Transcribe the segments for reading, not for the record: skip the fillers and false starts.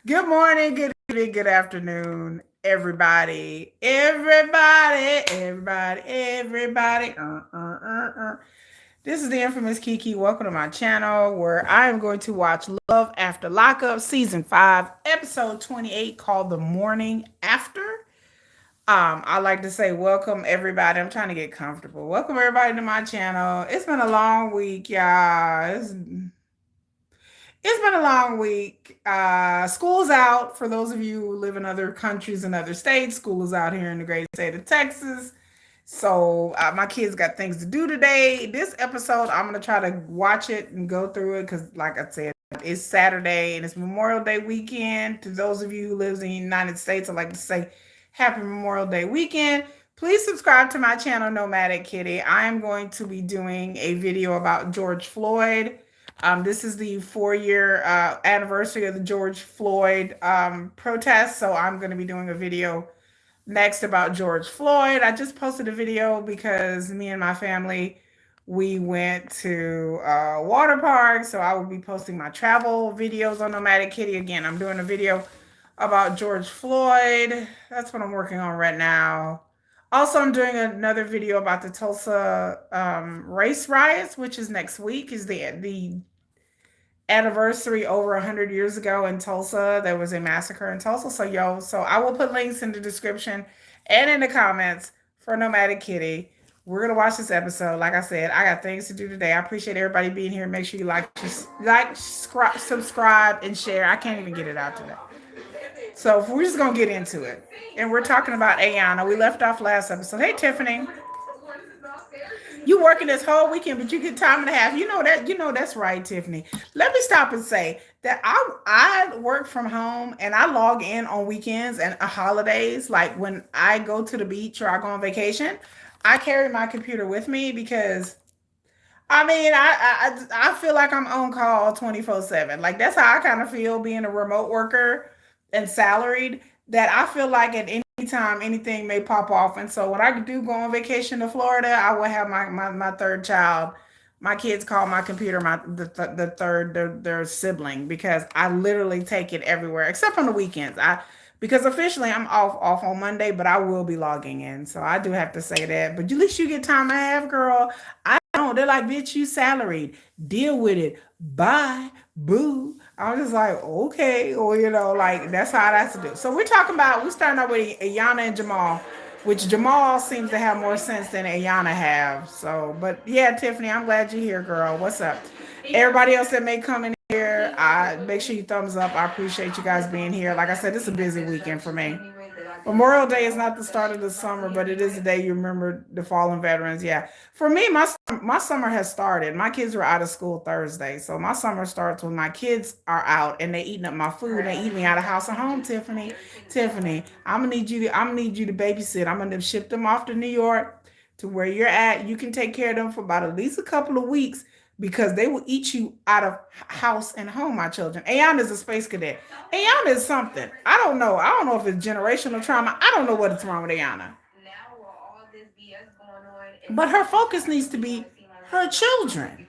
Good morning, good evening, good afternoon, everybody. Everybody. This is the infamous Kiki. Welcome to my channel where I am going to watch Love After Lockup Season 5, Episode 28 called The Morning After. I like to say welcome everybody. I'm trying to get comfortable. Welcome everybody to my channel. It's been a long week, y'all. It's been a long week. School's out for those of you who live in other countries and other states. School is out here in the great state of Texas. So my kids got things to do today. This episode, I'm gonna try to watch it and go through it because, like I said, it's Saturday and it's Memorial Day weekend. To those of you who lives in the United States, I'd like to say Happy Memorial Day weekend. Please subscribe to my channel, Nomadic Kitty. I am going to be doing a video about George Floyd. This is the 4-year anniversary of the George Floyd protest. So I'm going to be doing a video next about George Floyd. I just posted a video because me and my family, we went to water park. So I will be posting my travel videos on Nomadic Kitty. Again, I'm doing a video about George Floyd. That's what I'm working on right now. Also, I'm doing another video about the Tulsa race riots, which is next week. Is the anniversary over 100 years ago in Tulsa. There was a massacre in Tulsa. So I will put links in the description and in the comments for Nomadic Kitty. We're gonna watch this episode. Like I said, I got things to do today. I appreciate everybody being here. Make sure you subscribe, and share. I can't even get it out today. So we're just gonna get into it, and we're talking about Ayana. We left off last episode. Hey, Tiffany. You working this whole weekend, but you get time and a half. You know that. You know that's right, Tiffany. Let me stop and say that I work from home and I log in on weekends and holidays. Like when I go to the beach or I go on vacation, I carry my computer with me because I feel like I'm on call 24/7. Like that's how I kind of feel being a remote worker and salaried. That I feel like at any time anything may pop off. And so when I do go on vacation to Florida, I will have my third child. My kids call my computer the third their sibling because I literally take it everywhere except on the weekends. I because officially I'm off on Monday, but I will be logging in. So I do have to say that. But at least you get time and a half, girl. I don't. They're like, bitch, you salaried. Deal with it. Bye. Boo. I was just like, okay, or like that's how that's to do. So we're starting out with Ayana and Jamal, which Jamal seems to have more sense than Ayana have. So, but yeah, Tiffany, I'm glad you're here, girl. What's up? Everybody else that may come in here, I make sure you thumbs up. I appreciate you guys being here. Like I said, this is a busy weekend for me. Memorial Day is not the start of the summer, but it is the day you remember the fallen veterans. Yeah. For me, my summer has started. My kids were out of school Thursday. So my summer starts when my kids are out and they eating up my food. They eat me out of house and home, Tiffany. Tiffany, I'm gonna need you to babysit. I'm gonna ship them off to New York to where you're at. You can take care of them for about at least a couple of weeks because they will eat you out of house and home, my children. Ayan is a space cadet. Ayana is something. I don't know. I don't know if it's generational trauma. I don't know what is wrong with Ayana. But her focus needs to be her children.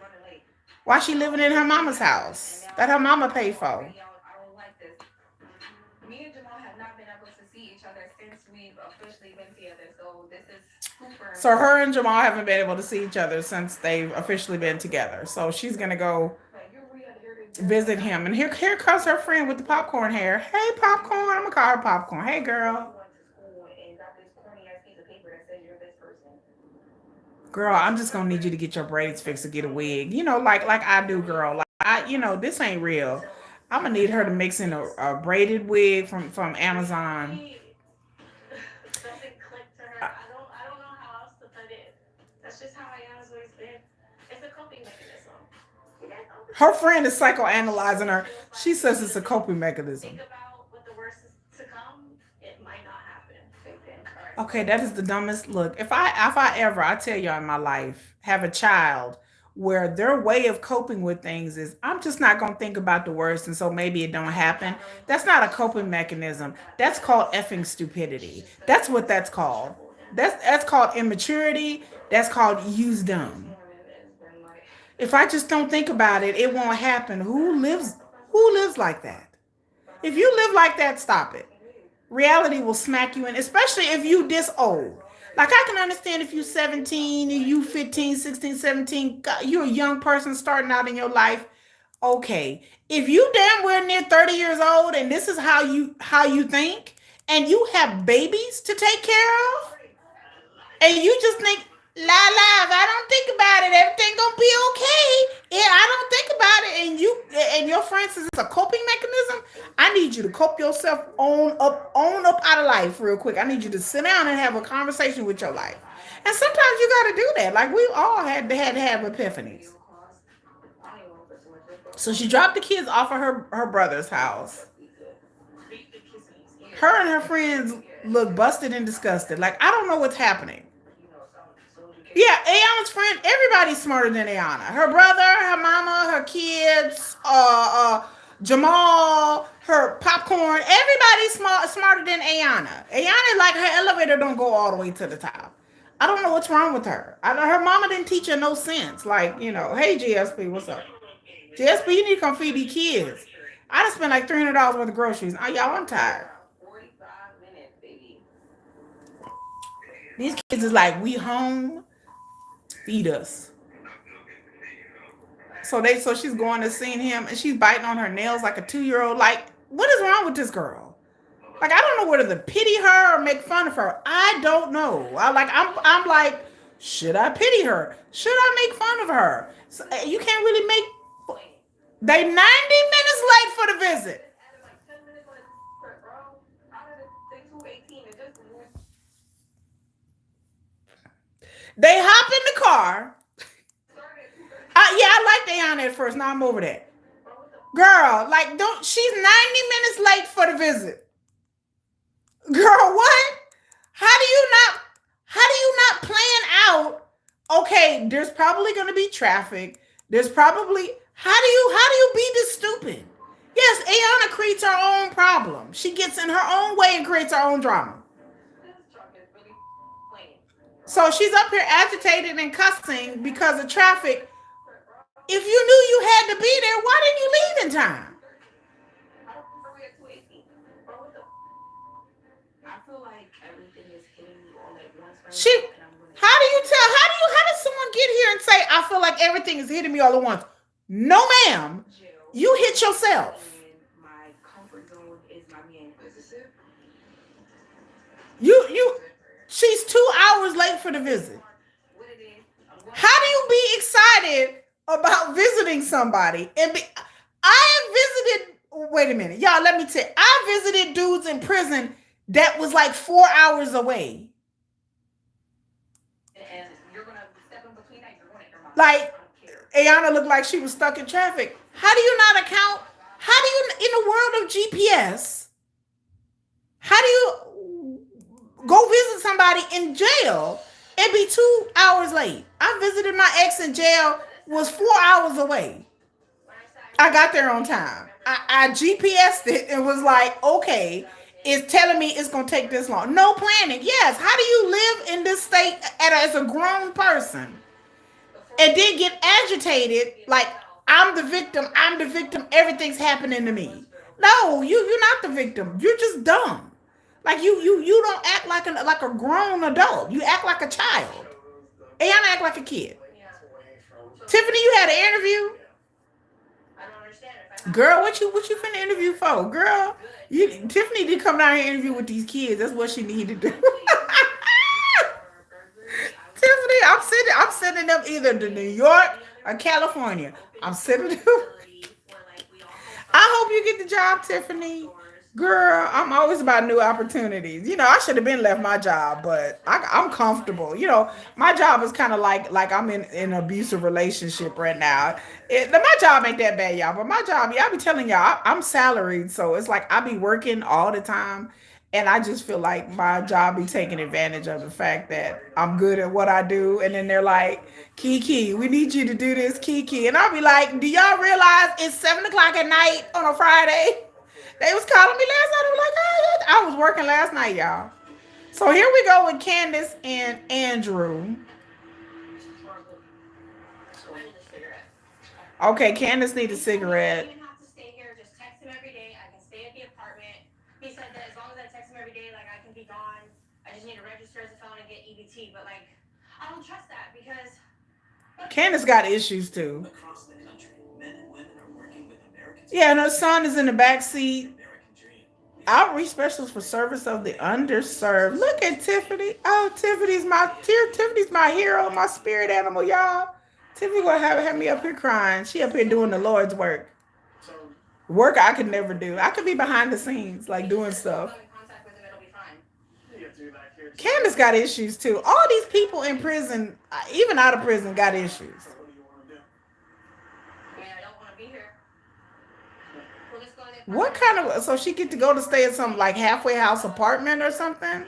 While she living in her mama's house that her mama paid for. So her and Jamal haven't been able to see each other since they've officially been together. So she's gonna go visit him. And here comes her friend with the popcorn hair. Hey, popcorn. I'm gonna call her popcorn. Hey, girl. Girl, I'm just gonna need you to get your braids fixed to get a wig. Like I do, girl. Like this ain't real. I'm gonna need her to mix in a braided wig from Amazon. Her friend is psychoanalyzing her. She says it's a coping mechanism. Okay, that is the dumbest look. If I ever, I tell y'all in my life, have a child where their way of coping with things is I'm just not gonna think about the worst and so maybe it don't happen. That's not a coping mechanism. That's called effing stupidity. That's what that's called. That's called immaturity. That's called use dumb. If I just don't think about it, it won't happen. Who lives like that? If you live like that, stop it. Reality will smack you in, especially if you this old. Like I can understand if you 17, you 15, 16, 17, you're a young person starting out in your life. Okay. If you damn well near 30 years old and this is how you think and you have babies to take care of and you just think I don't think about it, everything gonna be okay. Yeah, I don't think about it, and your friend says it's a coping mechanism. I need you to cope yourself on up out of life real quick. I need you to sit down and have a conversation with your life. And sometimes you got to do that. Like we all had to have epiphanies. So she dropped the kids off at her brother's house. Her and her friends look busted and disgusted. Like I don't know what's happening. Yeah, Ayana's friend. Everybody's smarter than Ayana. Her brother, her mama, her kids, Jamal, her popcorn. Everybody's smarter than Ayana. Ayana, like her elevator don't go all the way to the top. I don't know what's wrong with her. I know her mama didn't teach her no sense. Like hey GSP, what's up? GSP, you need to come feed these kids. I done spent like $300 worth of groceries. Y'all, I'm tired. These kids is like, we home, feed us. So she's going to see him and she's biting on her nails like a 2-year-old. Like, what is wrong with this girl? Like, I don't know whether to pity her or make fun of her. I don't know. I'm like, should I pity her? Should I make fun of her? So, you can't really make. They 90 minutes late for the visit. They hop in the car. Yeah, I liked Ayana at first. Now I'm over that. Girl, like, don't. She's 90 minutes late for the visit. Girl, what? How do you not? How do you not plan out? Okay, there's probably going to be traffic. There's probably. How do you be this stupid? Yes, Ayana creates her own problem. She gets in her own way and creates her own drama. So she's up here agitated and cussing because of traffic. If you knew you had to be there, why didn't you leave in time? She how does someone get here and say, I feel like everything is hitting me all at once? No, ma'am. You hit yourself. You she's 2 hours late for the visit. How do you be excited about visiting somebody? I have visited, wait a minute. Y'all, let me tell you. I visited dudes in prison that was like 4 hours away. Like, Ayana looked like she was stuck in traffic. How do you not account? How do you, in the world of GPS, how do you go visit somebody in jail and be 2 hours late? I visited my ex in jail, was 4 hours away. I got there on time. I GPSed it and was like, okay, it's telling me it's going to take this long. No planning. Yes. How do you live in this state as a grown person and then get agitated like I'm the victim, everything's happening to me? No, you're not the victim. You're just dumb. Like you don't act like a grown adult. You act like a child. And y'all act like a kid. Tiffany, you had an interview? Girl, what you finna interview for? Girl, Tiffany did come down here and interview with these kids. That's what she needed to do. Tiffany, I'm sending them either to New York or California. I'm sending them. I hope you get the job, Tiffany. Girl, I'm always about new opportunities. I should have been left my job, but I'm comfortable. My job is kind of like I'm in an abusive relationship right now. My job ain't that bad, y'all. But my job, I be telling y'all, I'm salaried, so it's like I be working all the time, and I just feel like my job be taking advantage of the fact that I'm good at what I do, and then they're like, Kiki, we need you to do this, Kiki, and I'll be like, do y'all realize it's 7 o'clock at night on a Friday? They was calling me last night. I'm like, oh, I was working last night, y'all. So here we go with Candace and Andrew. Okay, Candace needs a cigarette. be gone. I just need to register as a felon and get EBT. But like, I don't trust that because Candace got issues too. across the country, men and women are working with Americans. Yeah, and her son is in the back seat. Outreach specialist for service of the underserved. Look at Tiffany. Oh, Tiffany's my hero, my spirit animal, y'all. Tiffany gonna have me up here crying. She up here doing the Lord's work. Work I could never do. I could be behind the scenes, like doing stuff. Candace got issues too. All these people in prison, even out of prison, got issues. What kind of, so she get to go to stay at some like halfway house apartment or something?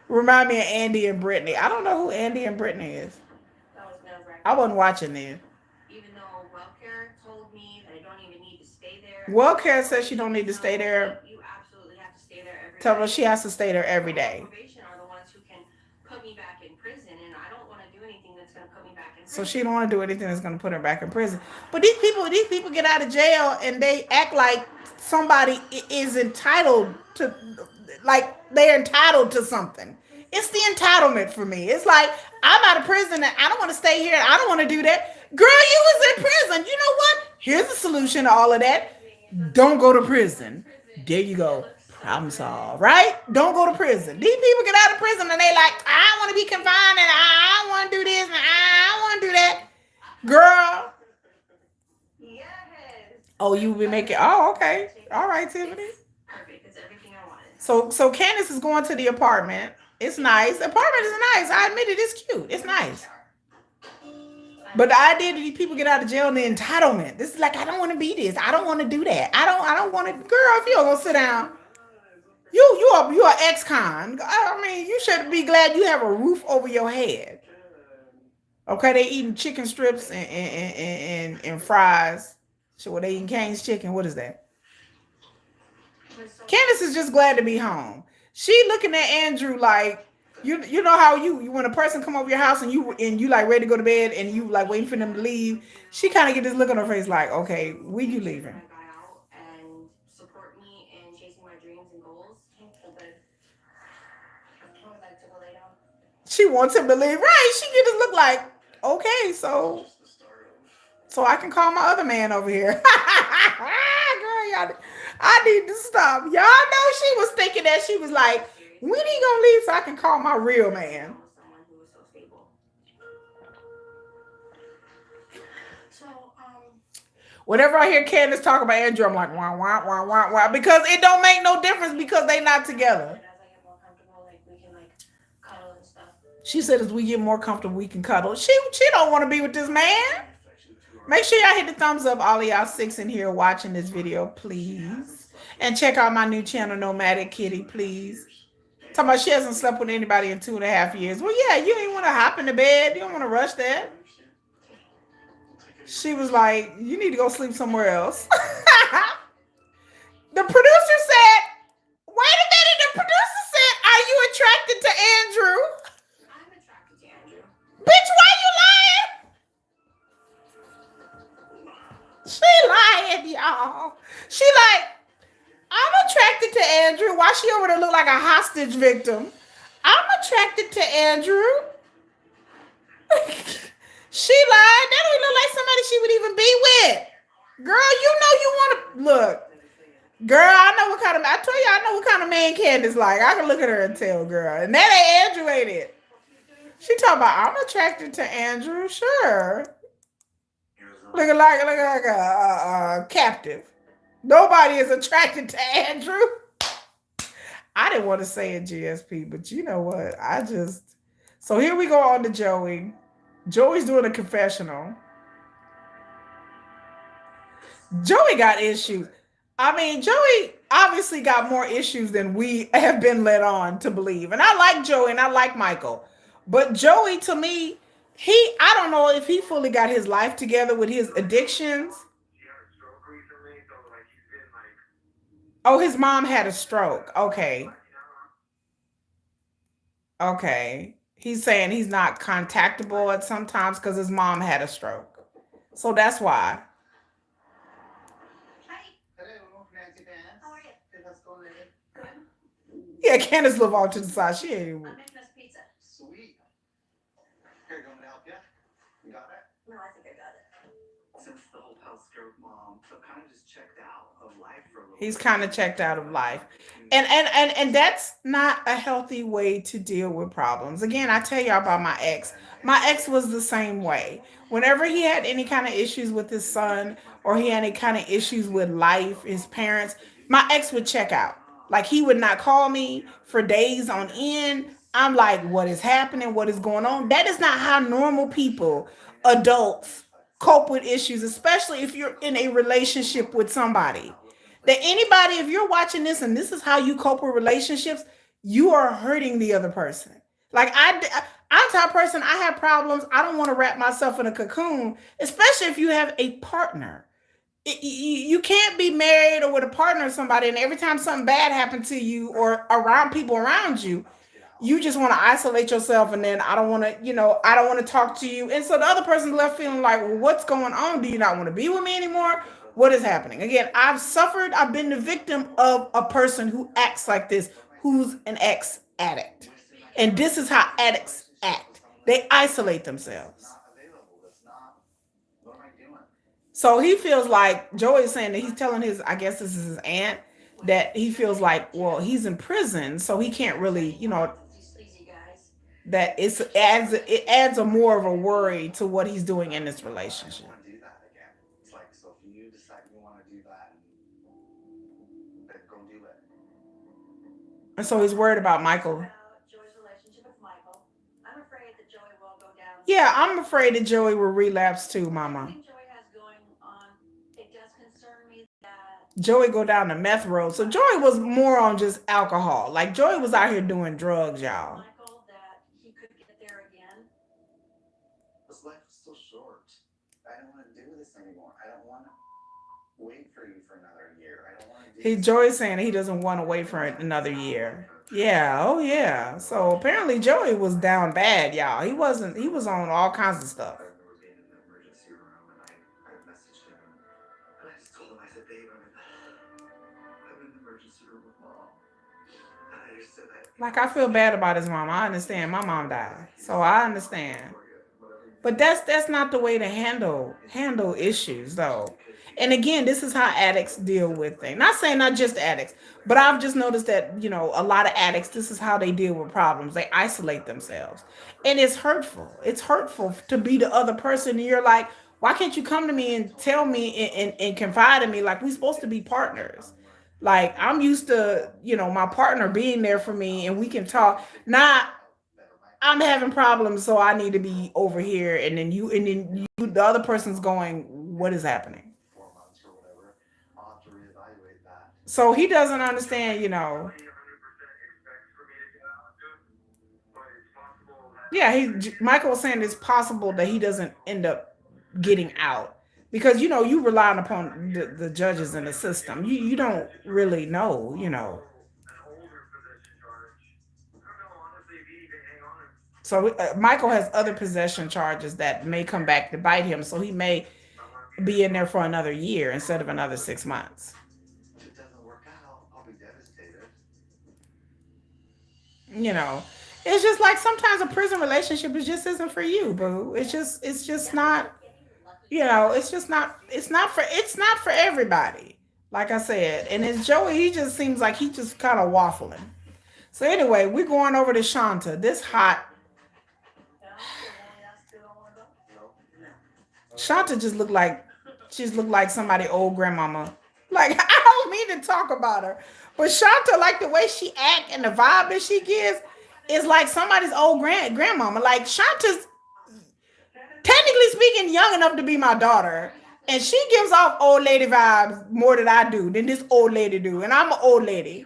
Remind me of Andy and Brittany. I don't know who Andy and Brittany is. I wasn't watching this. Even though WellCare told me that I don't even need to stay there. WellCare says she don't need to stay there. You absolutely have to stay there every day. Tell her she has to stay there every day. Probation are the ones who can put me back in prison, and I don't want to do anything that's going to put me back in prison. So she don't want to do anything that's going to put her back in prison. But these people get out of jail and they act like somebody is entitled to, like they're entitled to something. It's the entitlement for me. It's like, I'm out of prison and I don't want to stay here and I don't want to do that. Girl, you was in prison. You know what? Here's the solution to all of that. Don't go to prison. There you go. Problem solved, right? Don't go to prison. These people get out of prison and they like, I want to be confined and I want to do this and I want to do that. Girl. Yes. Oh, you be making, oh, okay. All right, Tiffany. Perfect. It's everything I wanted. So Candace is going to the apartment. It's nice. The apartment is nice. I admit it. It's cute. It's nice. But the idea that these people get out of jail and the entitlement. This is like, I don't want to be this. I don't want to do that. I don't want to. Girl, if you don't go sit down, you are ex-con. I mean, you should be glad you have a roof over your head. Okay, they eating chicken strips and fries. So what they eating Cane's chicken? What is that? Candace is just glad to be home. She looking at Andrew like, you know how you when a person come over your house and you like ready to go to bed and you like waiting for them to leave. She kind of get this look on her face like, okay, when you leaving? And support me in chasing my dreams and goals. She wants him to leave, right? She get this look like, okay, so I can call my other man over here. Girl, y'all, I need to stop. Y'all know she was thinking that she was like, when he gonna leave so I can call my real man? Whenever I hear Candace talk about Andrew, I'm like, wah, wah, wah, wah, wah, because it don't make no difference because they not together. She said as we get more comfortable, we can cuddle. She don't want to be with this man. Make sure y'all hit the thumbs up, all of y'all 6 in here watching this video, please. And check out my new channel, Nomadic Kitty, please. Talking about she hasn't slept with anybody in 2.5 years. Well, yeah, you ain't want to hop in the bed. You don't want to rush that. She was like, you need to go sleep somewhere else. The producer said, wait a minute. The producer said, are you attracted to Andrew? I'm attracted to Andrew. Bitch, why you lying? She lying, y'all. She like, I'm attracted to Andrew. Why she over there look like a hostage victim? I'm attracted to Andrew. She lied. That don't look like somebody she would even be with. Girl, you know you want to look. Girl, I know what kind of, I told you I know what kind of man Candace like. I can look at her and tell, girl. And that ain't Andrew, ain't it? She talking about, I'm attracted to Andrew, sure. Looking like a captive. Nobody is attracted to Andrew. I didn't want to say it, GSP, but you know what? So here we go on to Joey. Joey's doing a confessional. Joey got issues. I mean, Joey obviously got more issues than we have been led on to believe. And I like Joey and I like Michael. But Joey, to me, I don't know if he fully got his life together with his addictions. Oh, his mom had a stroke. Okay. Okay. He's saying he's not contactable at sometimes because his mom had a stroke. So that's why. Hi. Hello, Nancy Dance. How are you? Yeah, Yeah, Candace live off to the side. She ain't even. I'm making us pizza. Sweet. Here, you want me to help you? You got it? No, I think I got it. Since the whole health scare with mom, I've kind of just checked out of life for a little He's bit. kind of checked out of life. And that's not a healthy way to deal with problems. Again, I tell y'all about my ex. My ex was the same way. Whenever he had any kind of issues with his son or he had any kind of issues with life, his parents, my ex would check out. Like he would not call me for days on end. I'm like, what is happening? What is going on? That is not how normal people, adults, cope with issues, especially if you're in a relationship with somebody. That anybody, if you're watching this and this is how you cope with relationships, you are hurting the other person. Like I'm the type of person, I have problems. I don't want to wrap myself in a cocoon, especially if you have a partner. You can't be married or with a partner or somebody, and every time something bad happens to you or around people around you, you just want to isolate yourself, and then I don't want to, I don't want to talk to you. And so the other person's left feeling like, well, what's going on? Do you not want to be with me anymore? What is happening? Again, I've been the victim of a person who acts like this, who's an ex addict. And this is how addicts act. They isolate themselves. What am I doing? So he feels like Joey is saying that he's telling his, I guess this is his aunt, that he feels like, well, he's in prison, so he can't really, These sleazy guys. that it adds a more of a worry to what he's doing in this relationship. I want to do that again. It's like, so if you decide you want to do that, then go do it. And so he's worried about Michael. About Joey's relationship with Michael. I'm afraid that Joey will go down. Yeah, I'm afraid that Joey will relapse too, Mama. Everything Joey has going on, it does concern me that Joey go down the meth road. So Joey was more on just alcohol. Like Joey was out here doing drugs, y'all. Michael, that he could get there again. This life is so short. I don't want to do this anymore. I don't want to wait for you for another year. I don't want to do Joey's saying that he doesn't want to wait for another year. Yeah, oh yeah. So apparently Joey was down bad, y'all. He was on all kinds of stuff. I remember being in the emergency room and I messaged him and I just told him, I said, babe, I'm in the emergency room with mom. And I just said that, Like I feel bad about his mom. I understand my mom died. So I understand. But that's not the way to handle issues though. And again, this is how addicts deal with things. Not saying not just addicts, but I've just noticed that, a lot of addicts, this is how they deal with problems. They isolate themselves. And it's hurtful. It's hurtful to be the other person and you're like, why can't you come to me and tell me and confide in me like we're supposed to be partners? Like I'm used to, my partner being there for me and we can talk. Not I'm having problems, so I need to be over here, and then the other person's going, what is happening? 4 months or whatever, I'll have to reevaluate that. So he doesn't understand, Yeah, Michael was saying it's possible that he doesn't end up getting out because you relying upon the judges in the system. You don't really know. So Michael has other possession charges that may come back to bite him. So he may be in there for another year instead of another 6 months. If it doesn't work out, I'll be devastated. You know, it's just like sometimes a prison relationship is just isn't for you, boo. It's just not. It's not for everybody. Like I said, and it's Joey. He just seems like he just kind of waffling. So anyway, we're going over to Shanta. This hot No? Shanta just looked like somebody old grandmama. Like I don't mean to talk about her, but Shanta, like the way she act and the vibe that she gives, is like somebody's old grandmama. Like Shanta's technically speaking young enough to be my daughter, and she gives off old lady vibes more than I do than this old lady do, and I'm an old lady.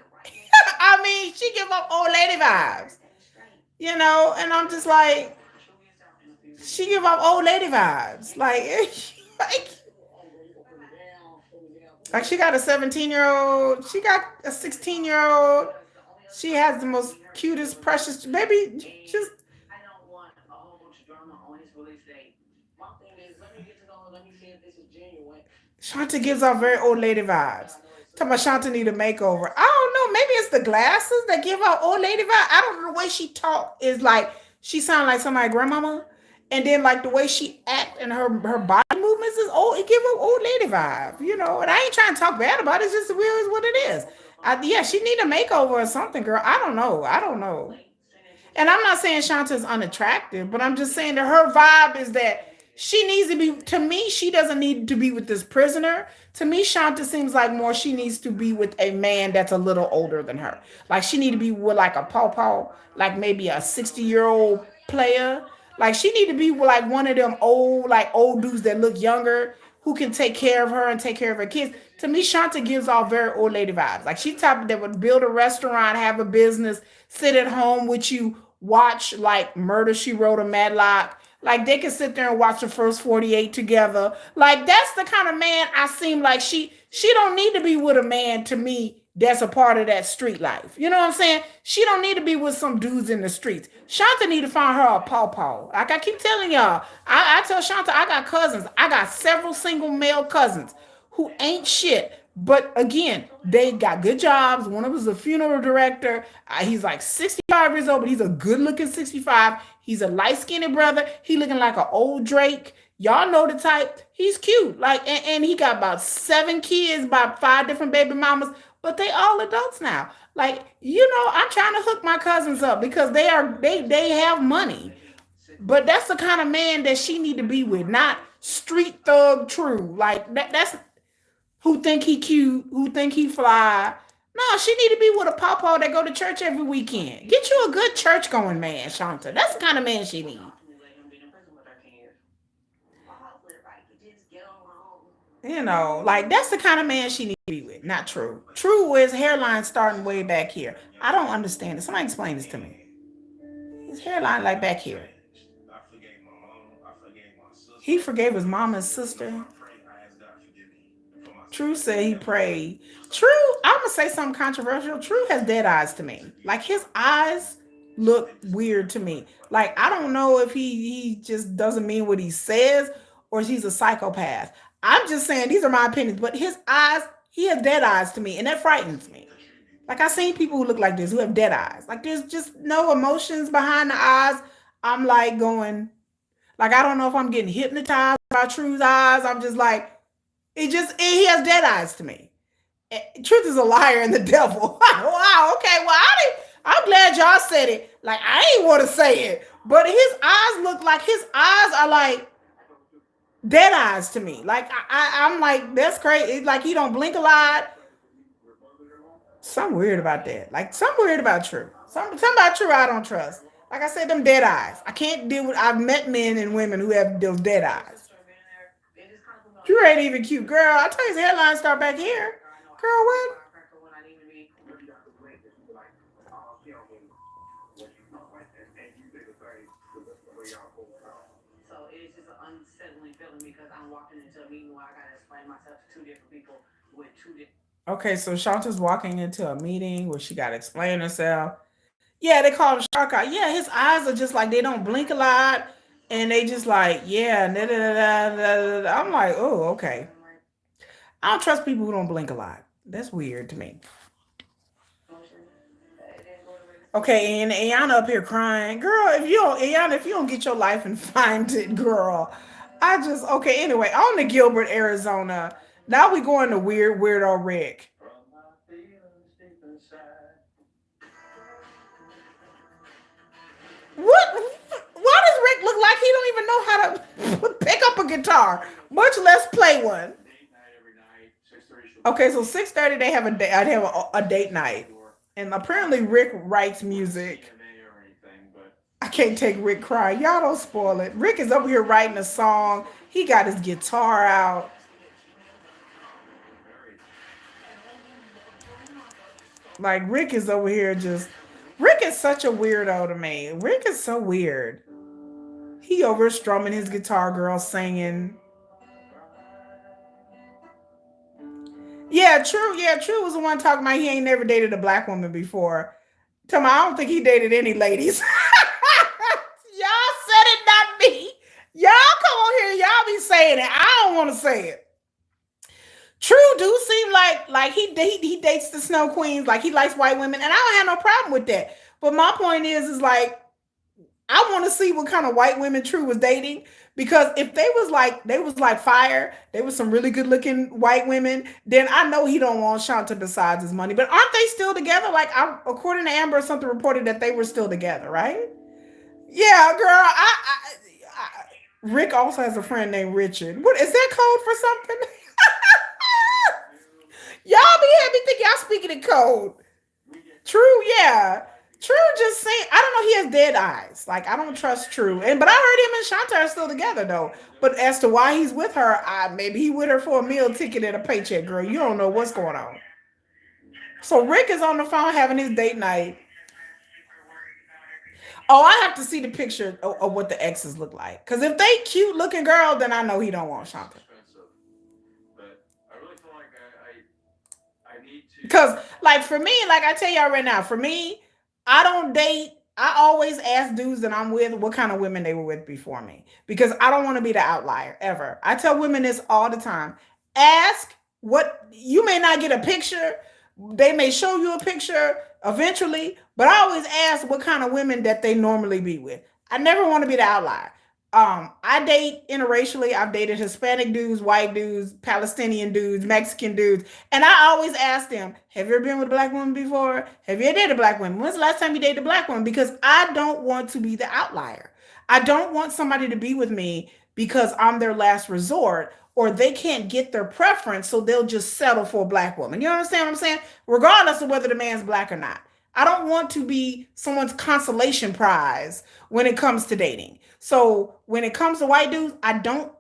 I mean, she gives off old lady vibes, and I'm just like, she give off old lady vibes, like, like, like she got a 17-year-old, she got a 16-year-old, she has the most cutest, precious baby. Just I don't want a whole bunch of drama on his release date. My thing is, let me get to know him, let me see if this is genuine. Shanta gives off very old lady vibes. Talking about Shanta need a makeover. I don't maybe it's the glasses that give her old lady vibe. I don't know, the way she talk is like she sound like somebody grandmama, and then like the way she act and her body movements is old. It give her old lady vibe, you know. And I ain't trying to talk bad about it. It's just the real is what it is. Yeah, she need a makeover or something, girl. I don't know. I don't know. And I'm not saying Shanta is unattractive, but I'm just saying that her vibe is that she needs to be, to me, she doesn't need to be with this prisoner. To me, Shanta seems like more she needs to be with a man that's a little older than her. Like she need to be with like a pawpaw, like maybe a 60-year-old player. Like she need to be with like one of them old, like old dudes that look younger who can take care of her and take care of her kids. To me, Shanta gives off very old lady vibes. Like she type that would build a restaurant, have a business, sit at home with you, watch like Murder She Wrote or Madlock. Like they can sit there and watch the first 48 together. Like that's the kind of man I seem like she don't need to be with a man to me that's a part of that street life. You know what I'm saying? She don't need to be with some dudes in the streets. Shanta need to find her a pawpaw. Like I keep telling y'all, I tell Shanta I got cousins. I got several single male cousins who ain't shit. But again, they got good jobs. One of them is a funeral director. He's like 65 years old, but he's a good looking 65. He's a light skinned brother. He looking like an old Drake. Y'all know the type. He's cute. Like, and he got about 7 kids, about 5 different baby mamas, but they all adults now. Like, you know, I'm trying to hook my cousins up because they have money. But that's the kind of man that she need to be with, not street thug true. Like that's who think he cute, who think he fly. No, she need to be with a papa that go to church every weekend. Get you a good church going man, Shanta. That's the kind of man she need. You know, like that's the kind of man she need to be with. Not True. True is hairline starting way back here. I don't understand it. Somebody explain this to me. His hairline like back here. He forgave his mom and sister. True said he prayed. True, I'm gonna say something controversial. True has dead eyes to me. Like his eyes look weird to me. Like I don't know if he just doesn't mean what he says or if he's a psychopath. I'm just saying these are my opinions, but his eyes, he has dead eyes to me, and that frightens me. Like I've seen people who look like this who have dead eyes. Like there's just no emotions behind the eyes. I'm like going, like I don't know if I'm getting hypnotized by True's eyes. I'm just like, he has dead eyes to me. Truth is a liar and the devil. Wow. Okay. Well, I'm glad y'all said it. Like I ain't want to say it, but his eyes look like his eyes are like dead eyes to me. Like I'm like that's crazy. It's like he don't blink a lot. Some weird about that. Like some weird about True. Some about True I don't trust. Like I said, them dead eyes. I can't deal with. I've met men and women who have those dead eyes. Drew ain't even cute, girl. I tell you, his hairline start back here. Girl, what? So it's just an unsettling feeling because I'm walking into a meeting where I gotta explain myself to two different people with two different. Okay, so Shanta's walking into a meeting where she got to explain herself. Yeah, they call him Shark Eye. Yeah, his eyes are just like they don't blink a lot, and they just like yeah. Da, da, da, da, da. I'm like, oh, okay. I don't trust people who don't blink a lot. That's weird to me. Okay, and Ayana up here crying, girl. If you don't, Ayana, if you don't get your life and find it, girl. I just okay. Anyway, on to Gilbert, Arizona. Now we going to weirdo Rick. What? Why does Rick look like he don't even know how to pick up a guitar, much less play one? Okay, so 6:30 they have a day. They have a date night, and apparently Rick writes music. I can't take Rick crying. Y'all don't spoil it. Rick is over here writing a song. He got his guitar out. Like Rick is over here just. Rick is such a weirdo to me. Rick is so weird. He over strumming his guitar, girl singing. Yeah, True. Yeah, True was the one talking about he ain't never dated a black woman before. Tell me, I don't think he dated any ladies. Y'all said it, not me. Y'all come on here. Y'all be saying it. I don't want to say it. True do seem like he dates the snow queens, like he likes white women, and I don't have no problem with that. But my point is like I want to see what kind of white women True was dating, because if they was like fire, they was some really good looking white women, then I know he don't want Shanta besides his money. But aren't they still together? Like according to Amber, something reported that they were still together, right? Yeah, girl. Rick also has a friend named Richard. What is that code for something? Y'all be having me think y'all speaking in code. True, yeah. True just saying, I don't know, he has dead eyes. Like I don't trust True. And but I heard him and Shanta are still together though. But as to why he's with her, maybe he with her for a meal ticket and a paycheck, girl. You don't know what's going on. So Rick is on the phone having his date night. Oh, I have to see the picture of what the exes look like. Cause if they cute looking girl, then I know he don't want Shanta. Because, like, for me, like I tell y'all right now, for me, I don't date. I always ask dudes that I'm with what kind of women they were with before me, because I don't want to be the outlier ever. I tell women this all the time. Ask what you may not get a picture. They may show you a picture eventually, but I always ask what kind of women that they normally be with. I never want to be the outlier. I date interracially. I've dated Hispanic dudes, white dudes, Palestinian dudes, Mexican dudes. And I always ask them, have you ever been with a black woman before? Have you ever dated a black woman? When's the last time you dated a black woman? Because I don't want to be the outlier. I don't want somebody to be with me because I'm their last resort, or they can't get their preference, so they'll just settle for a black woman. You understand what I'm saying? Regardless of whether the man's black or not. I don't want to be someone's consolation prize when it comes to dating. So when it comes to white dudes, I don't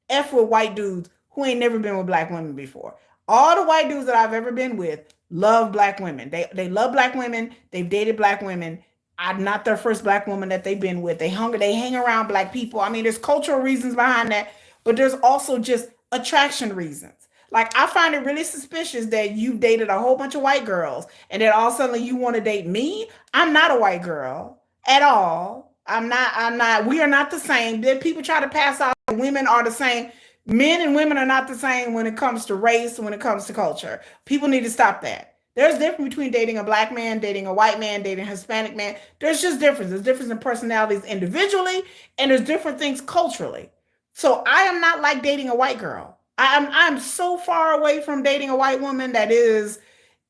F with white dudes who ain't never been with black women before. All the white dudes that I've ever been with love black women. They love black women. They've dated black women. I'm not their first black woman that they've been with. They hang around black people. I mean, there's cultural reasons behind that, but there's also just attraction reasons. Like I find it really suspicious that you've dated a whole bunch of white girls and then all of a sudden you want to date me. I'm not a white girl at all. I'm not, we are not the same. Then people try to pass off women are the same. Men and women are not the same when it comes to race, when it comes to culture. People need to stop that. There's a difference between dating a black man, dating a white man, dating a Hispanic man. There's just difference. There's difference in personalities individually, and there's different things culturally. So I am not like dating a white girl. I'm so far away from dating a white woman that is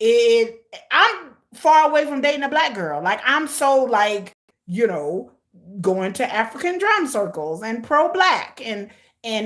it. I'm far away from dating a black girl. Like I'm so like you know going to African drum circles and pro black and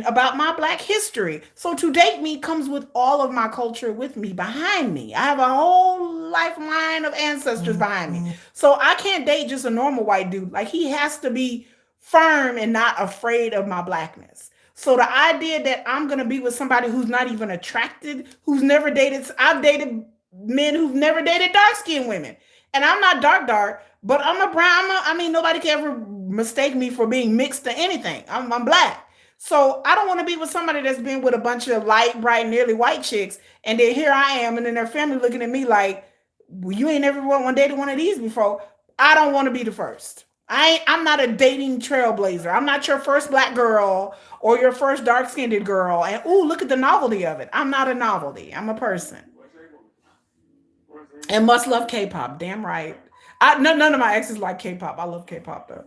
about my black history. So to date me comes with all of my culture with me behind me. I have a whole lifeline of ancestors behind me. So I can't date just a normal white dude. Like he has to be firm and not afraid of my blackness. So the idea that I'm gonna be with somebody who's not even attracted, who's never dated, I've dated men who've never dated dark skinned women. And I'm not dark, but I'm a brown. I mean, nobody can ever mistake me for being mixed to anything. I'm black. So I don't want to be with somebody that's been with a bunch of light, bright, nearly white chicks, and then here I am, and then their family looking at me like, well, you ain't ever one dated one of these before. I don't want to be the first. I'm not a dating trailblazer. I'm not your first black girl or your first dark skinned girl. And ooh, look at the novelty of it. I'm not a novelty. I'm a person. And must love K-pop. Damn right. None of my exes like K-pop. I love K-pop though.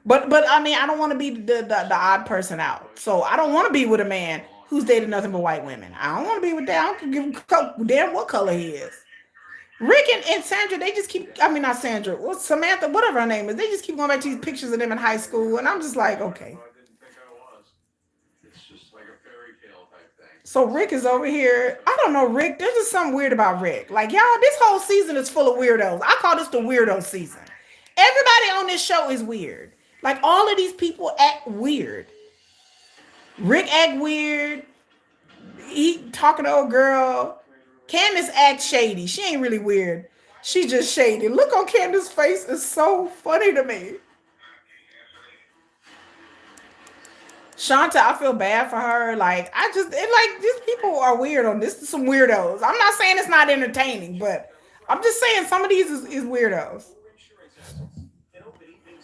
But I mean I don't want to be the odd person out. So I don't want to be with a man who's dated nothing but white women. I don't want to be with that. I don't give a damn what color he is. Rick and Sandra, they just keep, I mean, not Sandra, well, Samantha, whatever her name is, they just keep going back to these pictures of them in high school. And I'm just like, okay. So Rick is over here. I don't know, Rick. There's just something weird about Rick. Like, y'all, this whole season is full of weirdos. I call this the weirdo season. Everybody on this show is weird. Like, all of these people act weird. Rick act weird. He talking to a girl. Candace acts shady. She ain't really weird. She just shady. Look on Candace's face is so funny to me. Shanta, I feel bad for her. Like, like these people are weird on this. Some weirdos. I'm not saying it's not entertaining, but I'm just saying some of these is weirdos.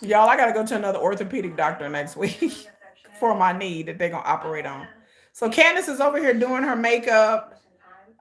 Y'all, I gotta go to another orthopedic doctor next week for my knee that they're gonna operate on. So Candace is over here doing her makeup.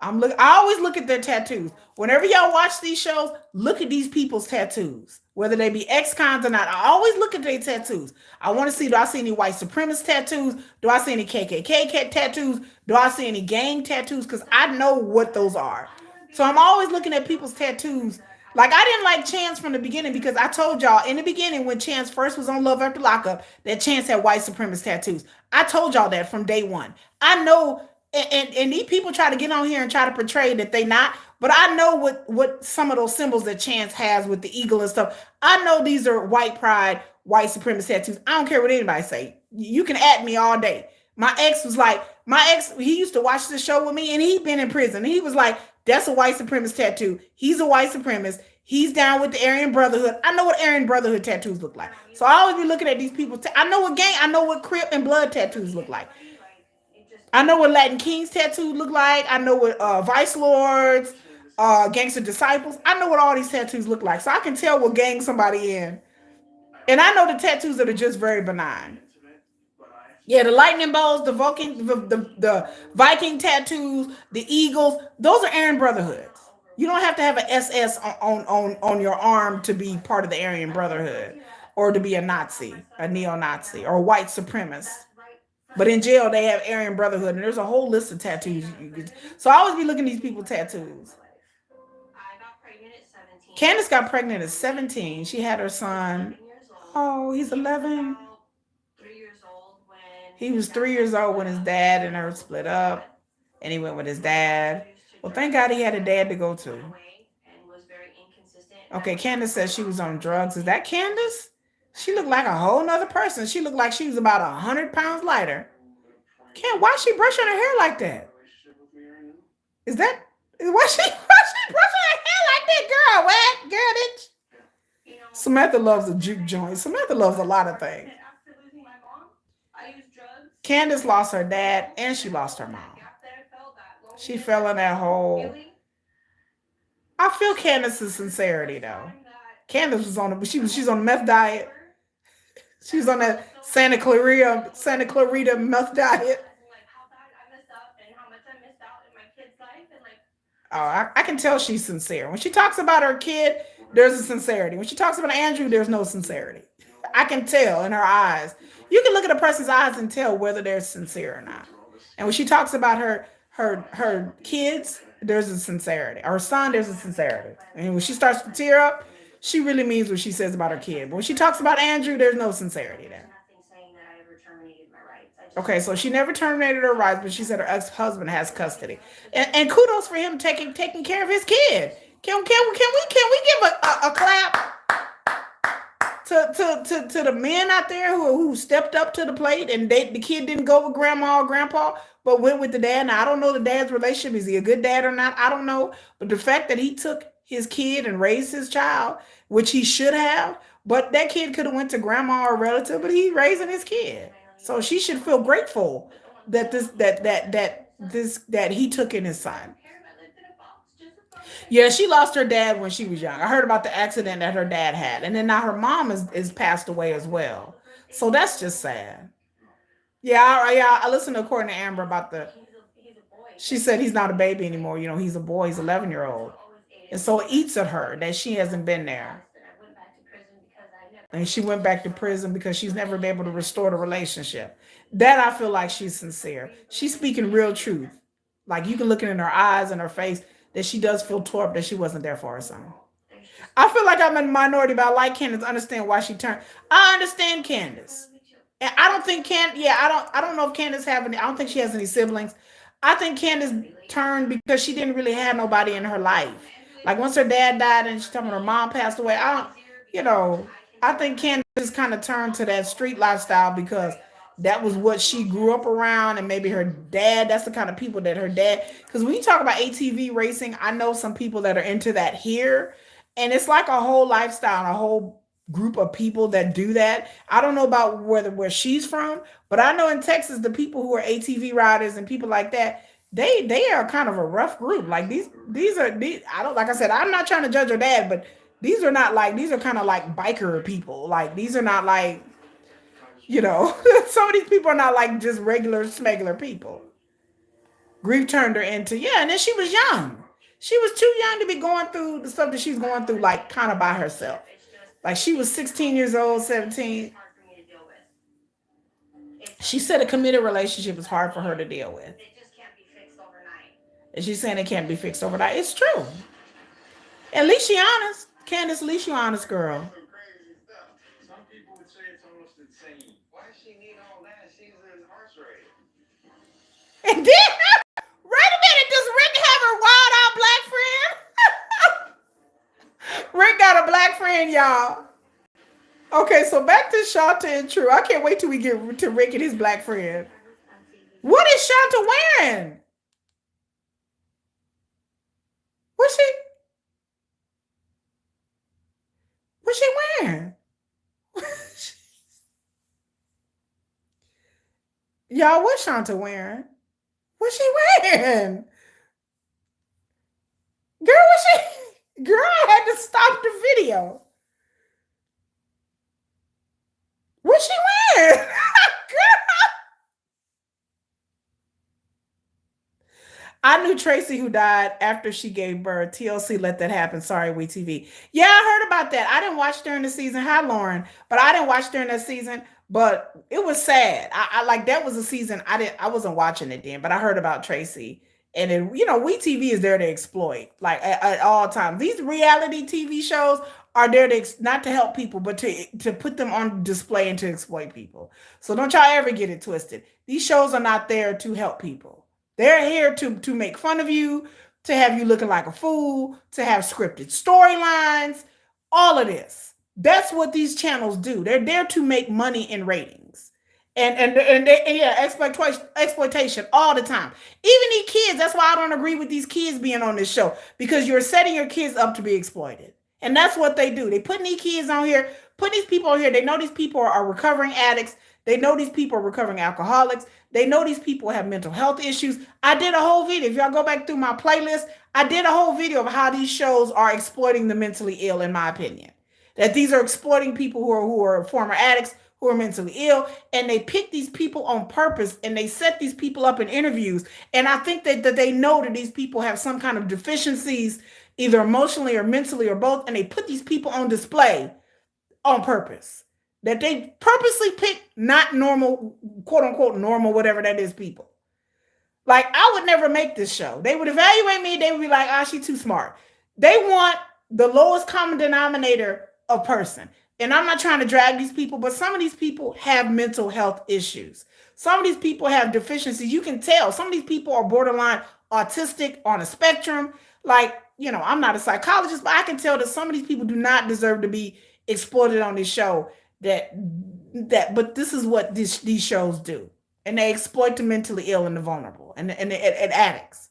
I always look at their tattoos. Whenever y'all watch these shows, look at these people's tattoos, whether they be ex-cons or not. I always look at their tattoos. I want to see, do I see any white supremacist tattoos? Do I see any KKK tattoos? Do I see any gang tattoos? Because I know what those are. So I'm always looking at people's tattoos. Like I didn't like Chance from the beginning because I told y'all in the beginning when Chance first was on Love After Lockup that Chance had white supremacist tattoos. I told y'all that from day one. I know, and these people try to get on here and try to portray that they not, but I know what some of those symbols that Chance has with the eagle and stuff. I know these are white pride, white supremacist tattoos. I don't care what anybody say. You can at me all day. My ex, he used to watch the show with me and he'd been in prison. And he was like, that's a white supremacist tattoo. He's a white supremacist. He's down with the Aryan Brotherhood. I know what Aryan Brotherhood tattoos look like. So I always be looking at these people. I know what gang, I know what Crip and Blood tattoos look like. I know what Latin Kings tattoo look like. I know what Vice Lords, Gangster Disciples. I know what all these tattoos look like. So I can tell what gang somebody in. And I know the tattoos that are just very benign. Yeah, the lightning bolts, the Viking tattoos, the eagles, those are Aryan Brotherhoods. You don't have to have an SS on your arm to be part of the Aryan Brotherhood or to be a Nazi, a neo-Nazi, or a white supremacist. But in jail, they have Aryan Brotherhood, and there's a whole list of tattoos. So I always be looking at these people's tattoos. Candace got pregnant at 17. She had her son. Oh, he's 11. He was 3 years old when his dad and her split up, and he went with his dad. Well, thank God he had a dad to go to. Okay, Candace says she was on drugs. Is that Candace? She looked like a whole nother person. She looked like she was about 100 pounds lighter. Why is she brushing her hair like that? Why she brushing her hair like that, girl? What? Girl, bitch. Samantha loves a juke joint. Samantha loves a lot of things. Candace lost her dad and she lost her mom. She fell in that hole. I feel Candace's sincerity though. Candace was on she's on a meth diet. She was on that Santa Clarita meth diet. Oh, I can tell she's sincere. When she talks about her kid, there's a sincerity. When she talks about Andrew, there's no sincerity. I can tell in her eyes. You can look at a person's eyes and tell whether they're sincere or not. And when she talks about her kids, there's a sincerity. Her son, there's a sincerity. And when she starts to tear up, she really means what she says about her kid. But when she talks about Andrew, there's no sincerity there. Okay, so she never terminated her rights, but she said her ex-husband has custody. And kudos for him taking care of his kid. Can we give a clap to the men out there who stepped up to the plate and the kid didn't go with grandma or grandpa, but went with the dad? Now, I don't know the dad's relationship. Is he a good dad or not? I don't know. But the fact that he took his kid and raised his child, which he should have, but that kid could have went to grandma or relative, but he's raising his kid. So she should feel grateful that he took in his son. Yeah, she lost her dad when she was young. I heard about the accident that her dad had. And then now her mom is passed away as well. So that's just sad. Yeah, I listened to Courtney Amber about she said he's not a baby anymore. You know, he's a boy. He's 11-year-old. And so it eats at her that she hasn't been there. And she went back to prison because she's never been able to restore the relationship. That I feel like she's sincere. She's speaking real truth. Like you can look in her eyes and her face that she does feel tore up that she wasn't there for her son. I feel like I'm in a minority, but I like Candace. Understand why she turned. I understand Candace. And I don't think I don't know if Candace I don't think she has any siblings. I think Candace turned because she didn't really have nobody in her life. Like once her dad died and she told me her mom passed away, I think Candace kind of turned to that street lifestyle because that was what she grew up around, and maybe her dad, that's the kind of people that her dad, because when you talk about ATV racing, I know some people that are into that here, and it's like a whole lifestyle, a whole group of people that do that. I don't know about where she's from, but I know in Texas, the people who are ATV riders and people like that, they are kind of a rough group. Like these I don't, like I said, I'm not trying to judge her dad, but these are kind of like biker people. Like these are not like, You know, some of these people are not like just regular smegular people. Grief turned her into, yeah, and then she was young. She was too young to be going through the stuff that she's going through, like kind of by herself. Like she was 16 years old, 17. She said a committed relationship is hard for her to deal with. And she's saying it can't be fixed overnight. It's true. At least she honest. Candace, at least you honest, girl. Some crazy stuff. Some people would say it's almost insane. Why does she need all that? She's incarcerated. And then, wait a minute, does Rick have her wild out black friend? Rick got a black friend, y'all. Okay, so back to Shanta and True. I can't wait till we get to Rick and his black friend. What is Shanta wearing? What's she? What's she wearing? Y'all, what's Shanta wearing? What's she wearing? Girl, what's she? Girl, I had to stop the video. What's she wearing? Girl. I knew Tracy who died after she gave birth. TLC let that happen. Sorry, WeTV. Yeah, I heard about that. I didn't watch during the season. Hi, Lauren. But I didn't watch during that season. But it was sad. I like that was a season I wasn't watching it then, but I heard about Tracy. And then, WeTV is there to exploit, like at all times. These reality TV shows are there to not to help people, but to put them on display and to exploit people. So don't y'all ever get it twisted. These shows are not there to help people. They're here to make fun of you, to have you looking like a fool, to have scripted storylines, all of this. That's what these channels do. They're there to make money in ratings. And yeah, exploitation all the time. Even these kids, that's why I don't agree with these kids being on this show, because you're setting your kids up to be exploited. And that's what they do. They put these kids on here, put these people on here. They know these people are recovering addicts. They know these people are recovering alcoholics. They know these people have mental health issues. I did a whole video. If y'all go back through my playlist, I did a whole video of how these shows are exploiting the mentally ill, in my opinion. That these are exploiting people who are former addicts, who are mentally ill, and they pick these people on purpose and they set these people up in interviews. And I think that they know that these people have some kind of deficiencies, either emotionally or mentally or both, and they put these people on display on purpose. That they purposely pick not normal, quote unquote, normal, whatever that is, people. Like, I would never make this show. They would evaluate me. They would be like, she's too smart. They want the lowest common denominator of person. And I'm not trying to drag these people, but some of these people have mental health issues. Some of these people have deficiencies. You can tell. Some of these people are borderline autistic, on a spectrum. Like, I'm not a psychologist, but I can tell that some of these people do not deserve to be exploited on this show. But this is what these shows do. And they exploit the mentally ill and the vulnerable and addicts.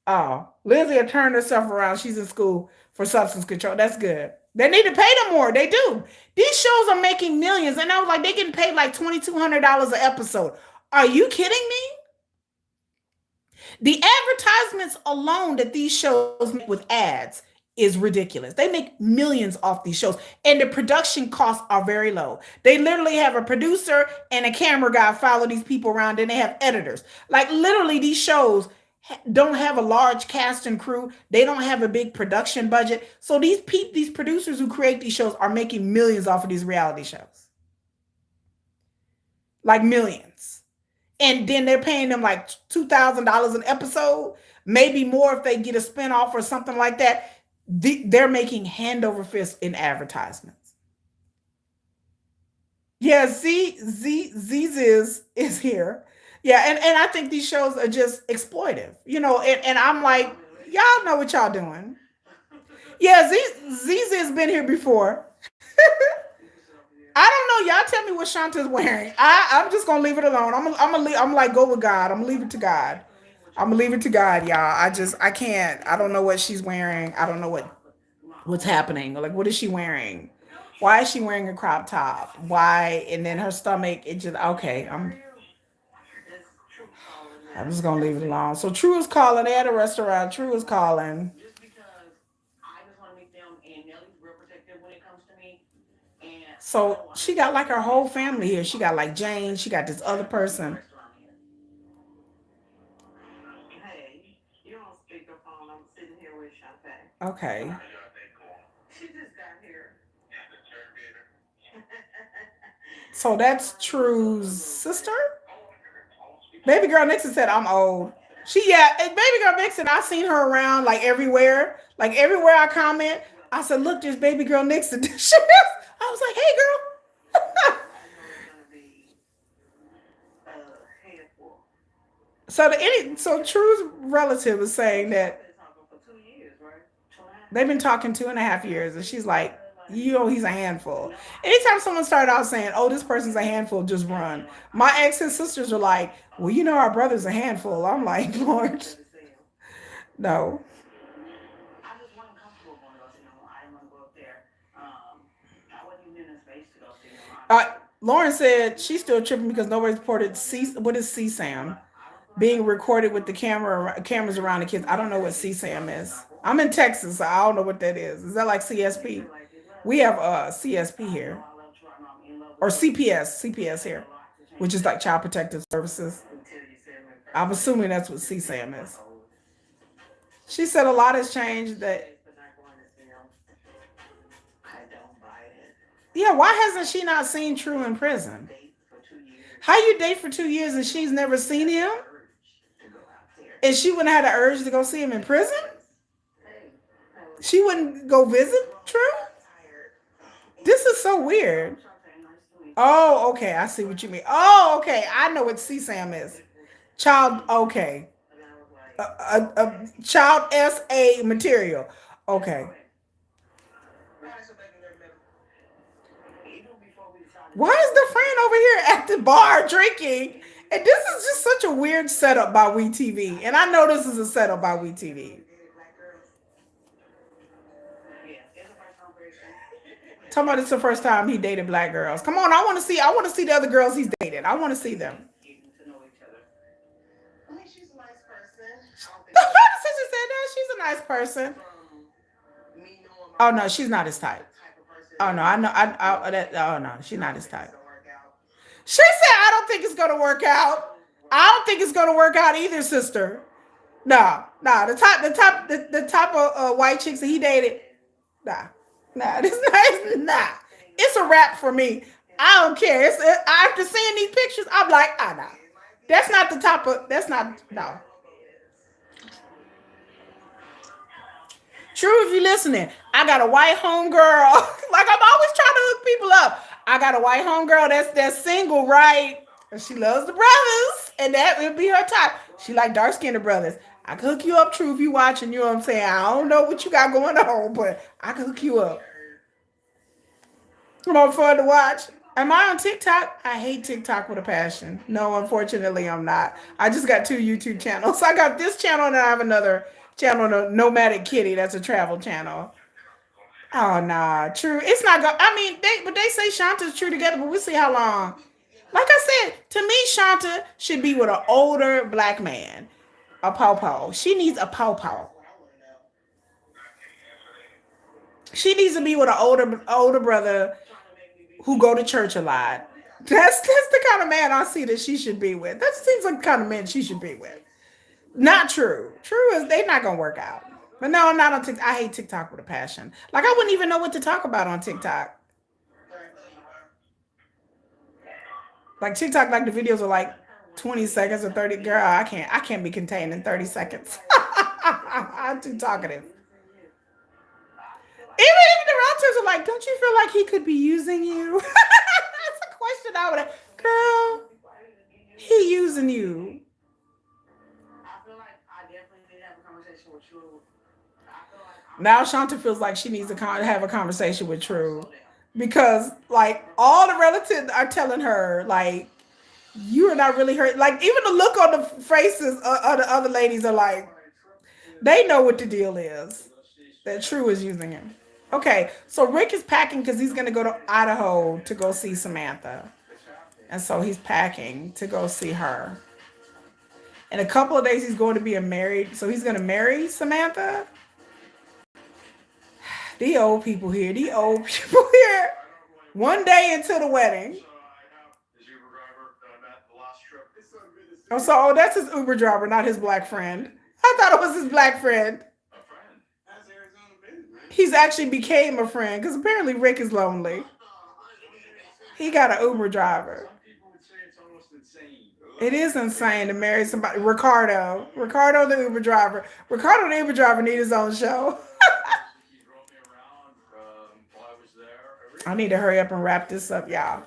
Oh, Lindsay had turned herself around. She's in school for substance control. That's good. They need to pay them more. They do. These shows are making millions. And I was like, they getting paid like $2,200 an episode. Are you kidding me? The advertisements alone that these shows make with ads is ridiculous. They make millions off these shows, and the production costs are very low. They literally have a producer and a camera guy follow these people around, and they have editors. Like, literally, these shows don't have a large cast and crew. They don't have a big production budget. So these producers who create these shows are making millions off of these reality shows. Like, millions. And then they're paying them like $2,000 an episode, maybe more if they get a spinoff or something like that. They're making hand over fist in advertisements. Yeah, is here. Yeah, and I think these shows are just exploitive, and I'm like, y'all know what y'all doing. Yeah, Ziz has been here before. I don't know. Y'all tell me what Shanta's wearing. I'm just gonna leave it alone. I'm like, go with God. I'm gonna leave it to God. I'm gonna leave it to God, y'all. I can't. I don't know what she's wearing. I don't know what's happening. Like, what is she wearing? Why is she wearing a crop top? Why? And then her stomach. It just okay. I'm just gonna leave it alone. So True is calling. They at a restaurant. True is calling. Just because I just want to make them, and Nelly's real protective when it comes to me, and So she got like her whole family here. She got like Jane. She got this other person. Hey, you're on speakerphone. I'm sitting here with Shantae. Okay. She just got here. So that's True's sister? Baby girl Nixon said, I'm old. And baby girl Nixon, I seen her around like everywhere. Like everywhere I comment, I said, look, there's baby girl Nixon. I was like, hey girl. So True's relative is saying that they've been talking 2.5 years, and she's like, he's a handful. Anytime someone started out saying, oh, this person's a handful, just run. My ex and sisters are like, well, our brother's a handful. I'm like, Lord, no. Lauren said she's still tripping because nobody reported what is CSAM? Being recorded with the cameras around the kids. I don't know what CSAM is. I'm in Texas, so I don't know what that is. Is that like CSP? We have CSP here, or CPS here, which is like Child Protective Services. I'm assuming that's what CSAM is. She said a lot has changed. Yeah, why hasn't she not seen True in prison? How you date for 2 years and she's never seen him? And she wouldn't have had the urge to go see him in prison? She wouldn't go visit True? This is so weird. Oh, okay. I see what you mean. Oh, okay. I know what CSAM is. Child, okay. Child SA material. Okay. Why is the friend over here at the bar drinking? And this is just such a weird setup by WETV. And I know this is a setup by WETV. Talking about it's the first time he dated black girls. Come on, I want to see the other girls he's dated. I want to see them. The sister said that she's a nice person. Oh no, she's not his type. Oh no, I know. Oh no, she's not his type. She said, "I don't think it's gonna work out. I don't think it's gonna work out either, sister. No. The type of white chicks that he dated. Nah. Nah. It's a wrap for me. I don't care. After seeing these pictures, I'm like, nah. That's not the top of. That's not no. True, if you're listening, I got a white homegirl. Like I'm always trying to hook people up. I got a white homegirl that's single, right? And she loves the brothers, and that would be her type. She like dark-skinned brothers. I can hook you up, True, if you watching. You know what I'm saying? I don't know what you got going on, but I can hook you up. More fun to watch. Am I on TikTok? I hate TikTok with a passion. No, unfortunately, I'm not. I just got 2 YouTube channels. I got this channel, and I have another channel, Nomadic Kitty. That's a travel channel. Oh nah, True. It's not going. I mean, they say Shanta's True together, but we'll see how long. Like I said, to me, Shanta should be with an older black man, a pawpaw. She needs a pawpaw. She needs to be with an older brother who go to church a lot. That's the kind of man I see that she should be with. That seems like the kind of man she should be with. Not True. True is they not gonna work out. But no, I'm not on TikTok. I hate TikTok with a passion. Like I wouldn't even know what to talk about on TikTok. Like TikTok, like the videos are like 20 seconds or 30. Girl, I can't be contained in 30 seconds. I'm too talkative. Even the relatives are like, don't you feel like he could be using you? That's a question I would have. Girl, he using you. Now Shanta feels like she needs to have a conversation with True. Because like all the relatives are telling her, like, you are not really hurt. Like even the look on the faces of the other ladies are like, they know what the deal is. That True is using him. Okay, so Rick is packing because he's going to go to Idaho to go see Samantha. And so he's packing to go see her. In a couple of days, he's going to be married. So he's going to marry Samantha. The old people here. 1 day into the wedding. So I have his Uber driver that I met the last trip. It's so good to see Oh, so that's his Uber driver, not his black friend. I thought it was his black friend. a friend. How's Arizona been, man? He's actually became a friend because apparently Rick is lonely. He got an Uber driver. Some people would say it's almost insane. It is insane to marry somebody. Ricardo the Uber driver. Ricardo the Uber driver need his own show. He drove me around while I was there. I need to hurry up and wrap this up, y'all.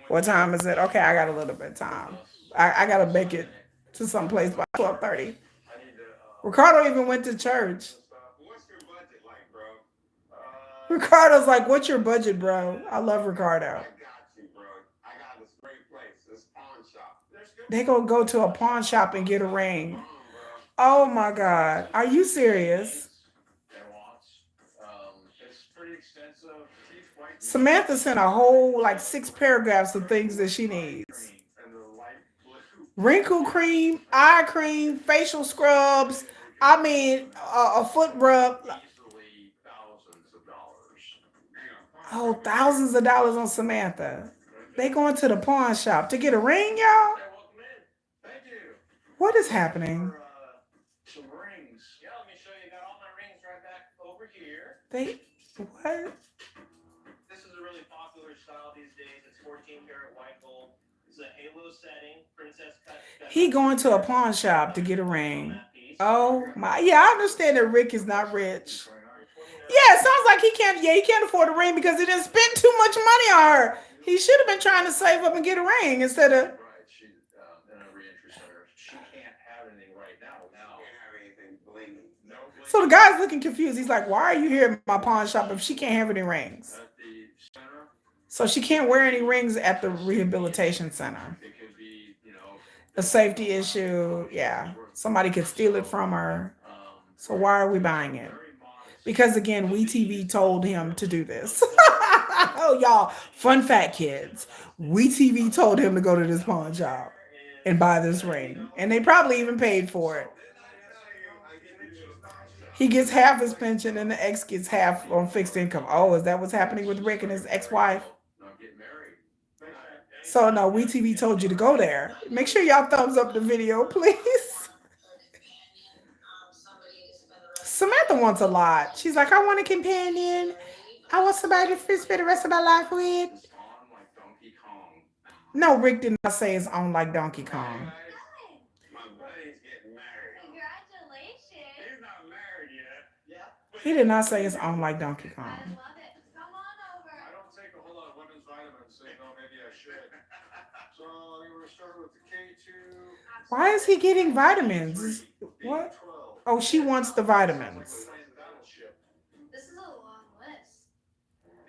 What time is it? Okay, I got a little bit of time. I gotta make it to some place by 12:30. I need to. Ricardo even went to church. What's your budget like, bro? Ricardo's like, "What's your budget, bro?" I love Ricardo. I got you, bro. I got this great place. This pawn shop. They gonna go to a pawn shop and get a ring. Oh my God, are you serious? It's pretty extensive. Samantha sent a whole like 6 paragraphs of things that she needs. And the light blue. Wrinkle cream, eye cream, facial scrubs. I mean, a foot rub. Easily thousands of dollars. Oh, thousands of dollars on Samantha. They going to the pawn shop to get a ring, y'all? Hey, welcome in. Thank you. What is happening? For, some rings. Yeah, let me show you. Got all my rings right back over here. They what? This is a really popular style these days. It's 14 karat white gold. It's a halo setting, princess cut. He going to a pawn shop to get a ring. Oh my, yeah, I understand that Rick is not rich. Yeah, it sounds like he can't afford a ring because he didn't spend too much money on her. He should have been trying to save up and get a ring instead of. Right, she in a reentry center. She can't have anything right now. Now can't have anything bling. No bling. So the guy's looking confused. He's like, "Why are you here at my pawn shop if she can't have any rings?" At the center, So she can't wear any rings at the rehabilitation center. it could be, A safety issue. Yeah, somebody could steal it from her. So why are we buying it? very modest. Because again, WeTV told him to do this. Oh, y'all, fun fact, kids. WeTV told him to go to this pawn shop and buy this ring. And they probably even paid for it. He gets half his pension and the ex gets half on fixed income. Oh, is that what's happening with Rick and his ex-wife? Not get married. So no, WeTV told you to go there. Make sure y'all thumbs up the video, please. Samantha wants a lot. She's like, I want a companion. I want somebody to spend the rest of my life with. It's on like Donkey Kong. No, Rick did not say it's on like Donkey Kong. My buddy's getting married. Congratulations. He's not married yet. Yeah. He did not say it's on like Donkey I Kong. love it. Come on I over. don't take a whole lot of women's vitamins, so maybe I should. So you were starting with the K2. Why is he getting vitamins? What? Oh, she wants the vitamins. Battleship. This is a long list.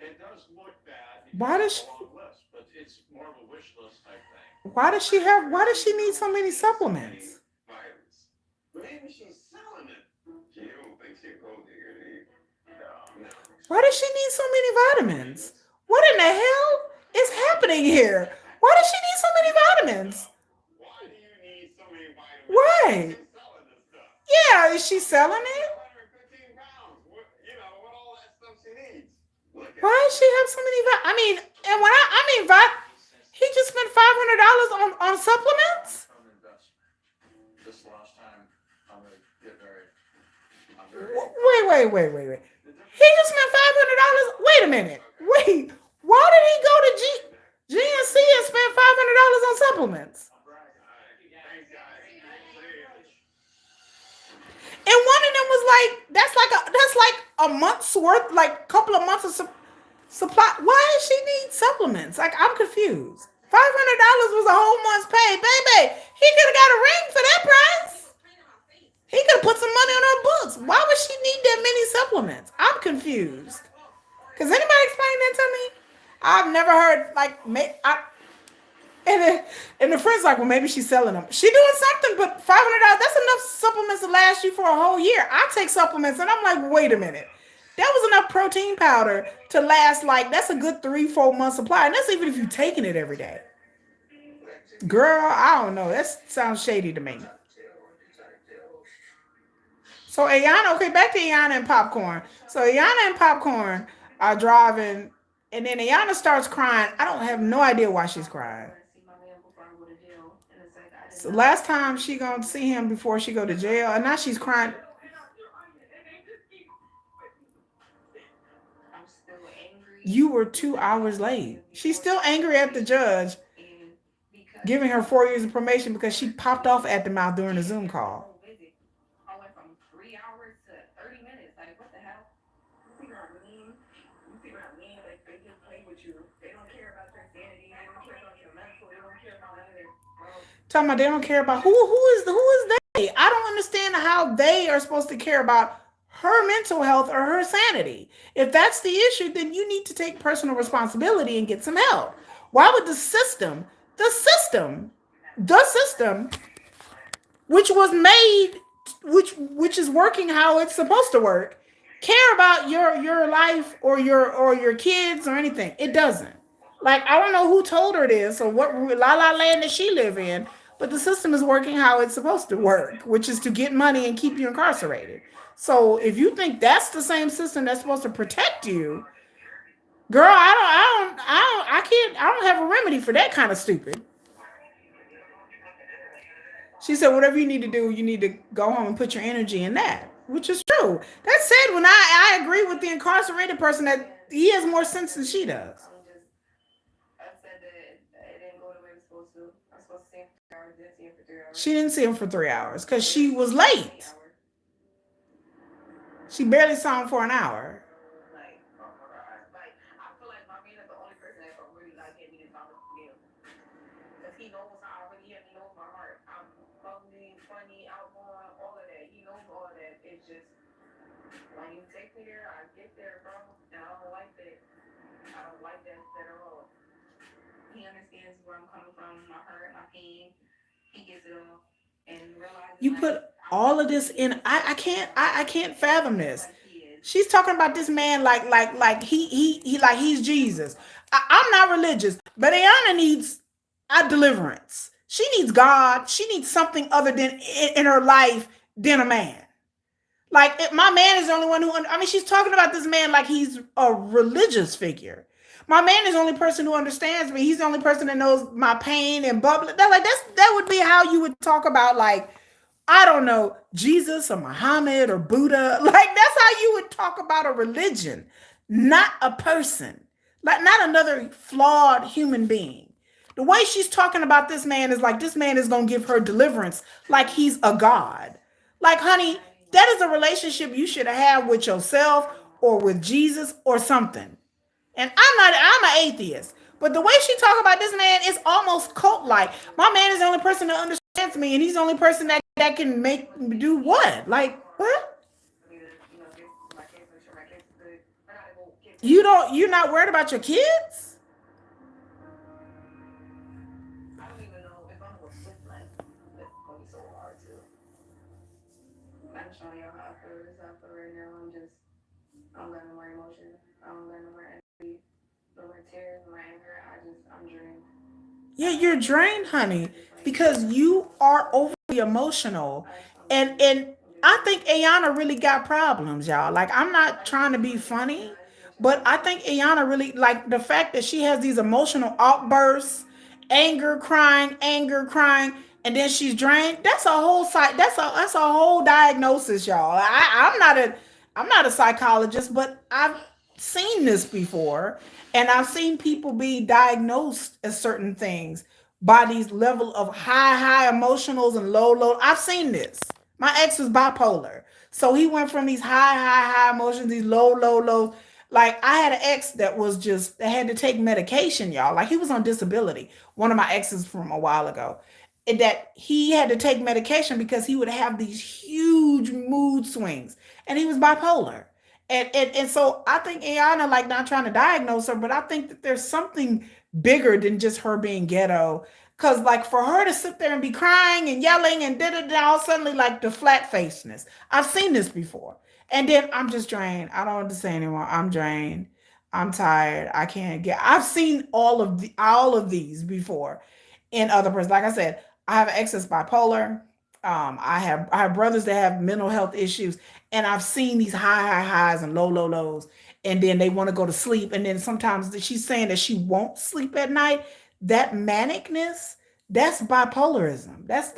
It does look bad. Why does it's she- a long list, but it's more of a wish list type thing. Why does she need so many supplements? Vitamins. Maybe she's selling it. She don't think she's a gold digger, do you? No. Why does she need so many vitamins? What in the hell is happening here? Why does she need so many vitamins? Why do you need so many vitamins? Why? She's selling this stuff. Yeah, is she selling it? 115 pounds. What all that stuff she needs. Look at Why does she have so many I mean, and when I mean he just spent $500 on supplements? From investment. This last time I'm gonna get married. I'm very Wait. He just spent $500. Wait a minute. Wait. Why did he go to GNC and spend $500 on supplements? And one of them was like, that's like a month's worth, like a couple of months of supply. Why does she need supplements? Like, I'm confused. $500 was a whole month's pay. Baby, he could have got a ring for that price. He could have put some money on her books. Why would she need that many supplements? I'm confused. Can anybody explain that to me? I've never heard, and the friend's like, well, maybe she's selling them. She doing something, but $500, that's enough supplements to last you for a whole year. I take supplements, and I'm like, wait a minute. That was enough protein powder to last, that's a good 3-4 month supply. And that's even if you're taking it every day. Girl, I don't know. That sounds shady to me. So Ayana, okay, back to Ayana and Popcorn. So Ayana and Popcorn are driving And then Ayana starts crying. I don't have no idea why she's crying. So last time she gonna see him before she go to jail, and now she's crying. I'm still angry You were with two that hours process late. even She's before still she angry at the graduated. judge And because giving her he 4 years of wanted to probation because she push popped off me, at the mouth during the yeah, Zoom and the call. whole visit, I went from 3 hours to 30 minutes. Like, what the hell? You see what I mean? You see what I mean? Like they just play with you. They don't care about your sanity. They don't care about your mental. They don't care about none of this, bro. Talking about they don't care about who is they. I don't understand how they are supposed to care about her mental health or her sanity. If that's the issue, then you need to take personal responsibility and get some help. Why would the system, which was made, which is working how it's supposed to work, care about your life or your kids or anything? It doesn't. Like, I don't know who told her this or what la la land that she live in, but the system is working how it's supposed to work, which is to get money and keep you incarcerated. So if you think that's the same system that's supposed to protect you, girl, I don't have a remedy for that kind of stupid. She said, whatever you need to do, you need to go home and put your energy in that, which is true. That said, when I agree with the incarcerated person that And he has more sense than she does. I'm just upset that it didn't go the way it was supposed to. I was supposed to see him for 3 hours, didn't see him for 3 hours. She didn't see him for 3 hours because Barely she seen was him for any late. hour. She barely saw him for an hour. Like, oh my God. Like, I feel like my man is the only person that could really like get me to talk to him. Because he knows how I really am. He knows my heart. I'm bubbly, funny, outgoing, all of that. He knows all of that. It's just when you take me there, I get there, bro. And I don't like that. I don't like that at all. He understands where I'm coming from, my hurt, my pain. He gets it all. And realizes You like put I'm all of supposed to this be able in. to I take care can't of I myself can't and fathom be this. like he is. She's talking about this I man can't like he like he's Jesus. myself. I'm not religious, but Ayana needs a deliverance. She needs God. She needs something other than in her life than a man. Like, my man is the only one who. I mean, she's talking about this man like he's a religious figure. My man is the only person who understands me. He's the only person that knows my pain and bubbling. That would be how you would talk about, like, I don't know, Jesus or Muhammad or Buddha. Like, that's how you would talk about a religion, not a person, like not another flawed human being. The way she's talking about this man is like this man is gonna give her deliverance, like he's a god. Like, honey, that is a relationship you should have with yourself or with Jesus or something. And I'm an atheist. But the way she talk about this man is almost cult like. My man is the only person that understands me, and he's the only person that can make do what? Like, what? My kids, make sure my kids are good. I gotta go get You tested. don't you're not worried about your kids? I don't even know if I'm gonna flip like it's gonna be so hard to. I'm showing y'all how I feel. This is how I feel right now. I don't got no more emotion. I don't got no more energy, no more tears, no more anger. I'm drained. Yeah, I you're don't know drained, what to do. honey, I'm just like, because you are overly emotional. And I'm just I drained. think Ayana really got problems, y'all. Like, I'm not I just trying to need be my kids. funny, I just need but y'all. I think Ayana really, like, the fact that she has these emotional outbursts, anger, crying, and then she's drained. That's a whole site. That's a whole diagnosis, y'all. I'm not a psychologist, but I've seen this before, and I've seen people be diagnosed as certain things by these level of high emotionals and low. I've seen this. My ex was bipolar, so he went from these high emotions, these low. Like, I had an ex that was just that had to take medication, y'all. Like, he was on disability. One of my exes from a while ago, and that he had to take medication because he would have these huge mood swings, and he was bipolar. And so I think Ayana, like, not trying to diagnose her, but I think that there's something bigger than just her being ghetto. Cause, like, for her to sit there and be crying and yelling and all suddenly, like, the flat facedness. I've seen this before. And then I'm just drained. I don't want to say anymore. I'm drained. I'm tired. I can't get. I've seen all of these before in other persons. Like I said, I have an ex that's bipolar. I have brothers that have mental health issues, and I've seen these high highs and low lows, and then they want to go to sleep, and then sometimes she's saying that she won't sleep at night. That manicness, that's bipolarism. That's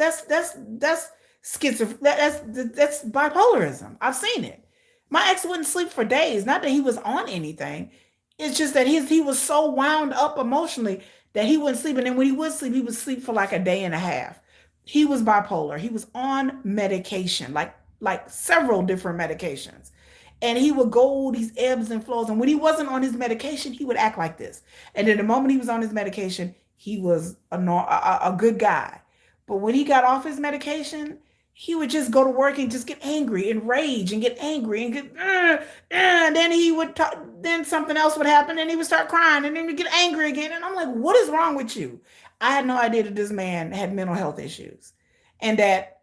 schizophrenia. That's bipolarism. I've seen it. My ex wouldn't sleep for days. Not that he was on anything. It's just that he was so wound up emotionally that he wouldn't sleep. And then when he would sleep for like a day and a half. He was bipolar. He was on medication, like several different medications. And he would go these ebbs and flows. And when he wasn't on his medication, he would act like this. And then the moment he was on his medication, he was a good guy. But when he got off his medication, he would just go to work and just get angry and rage and get angry and get, and then he would talk, then something else would happen and he would start crying and then he'd get angry again. And I'm like, what is wrong with you? I had no idea that this man had mental health issues and that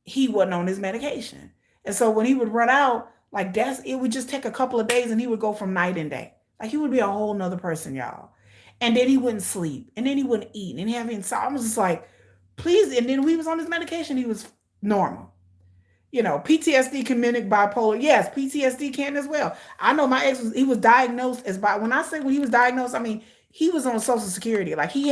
he wasn't on his medication. And so when he would run out, like it would just take a couple of days and he would go from night and day. Like he would be a whole nother person, y'all. And then he wouldn't sleep and then he wouldn't eat and he having, so I was just like, please. And then when he was on his medication, he was normal. PTSD can mimic bipolar. Yes, PTSD can as well. I know my ex he was diagnosed as when I say when he was diagnosed, I mean he was on Social Security. Like he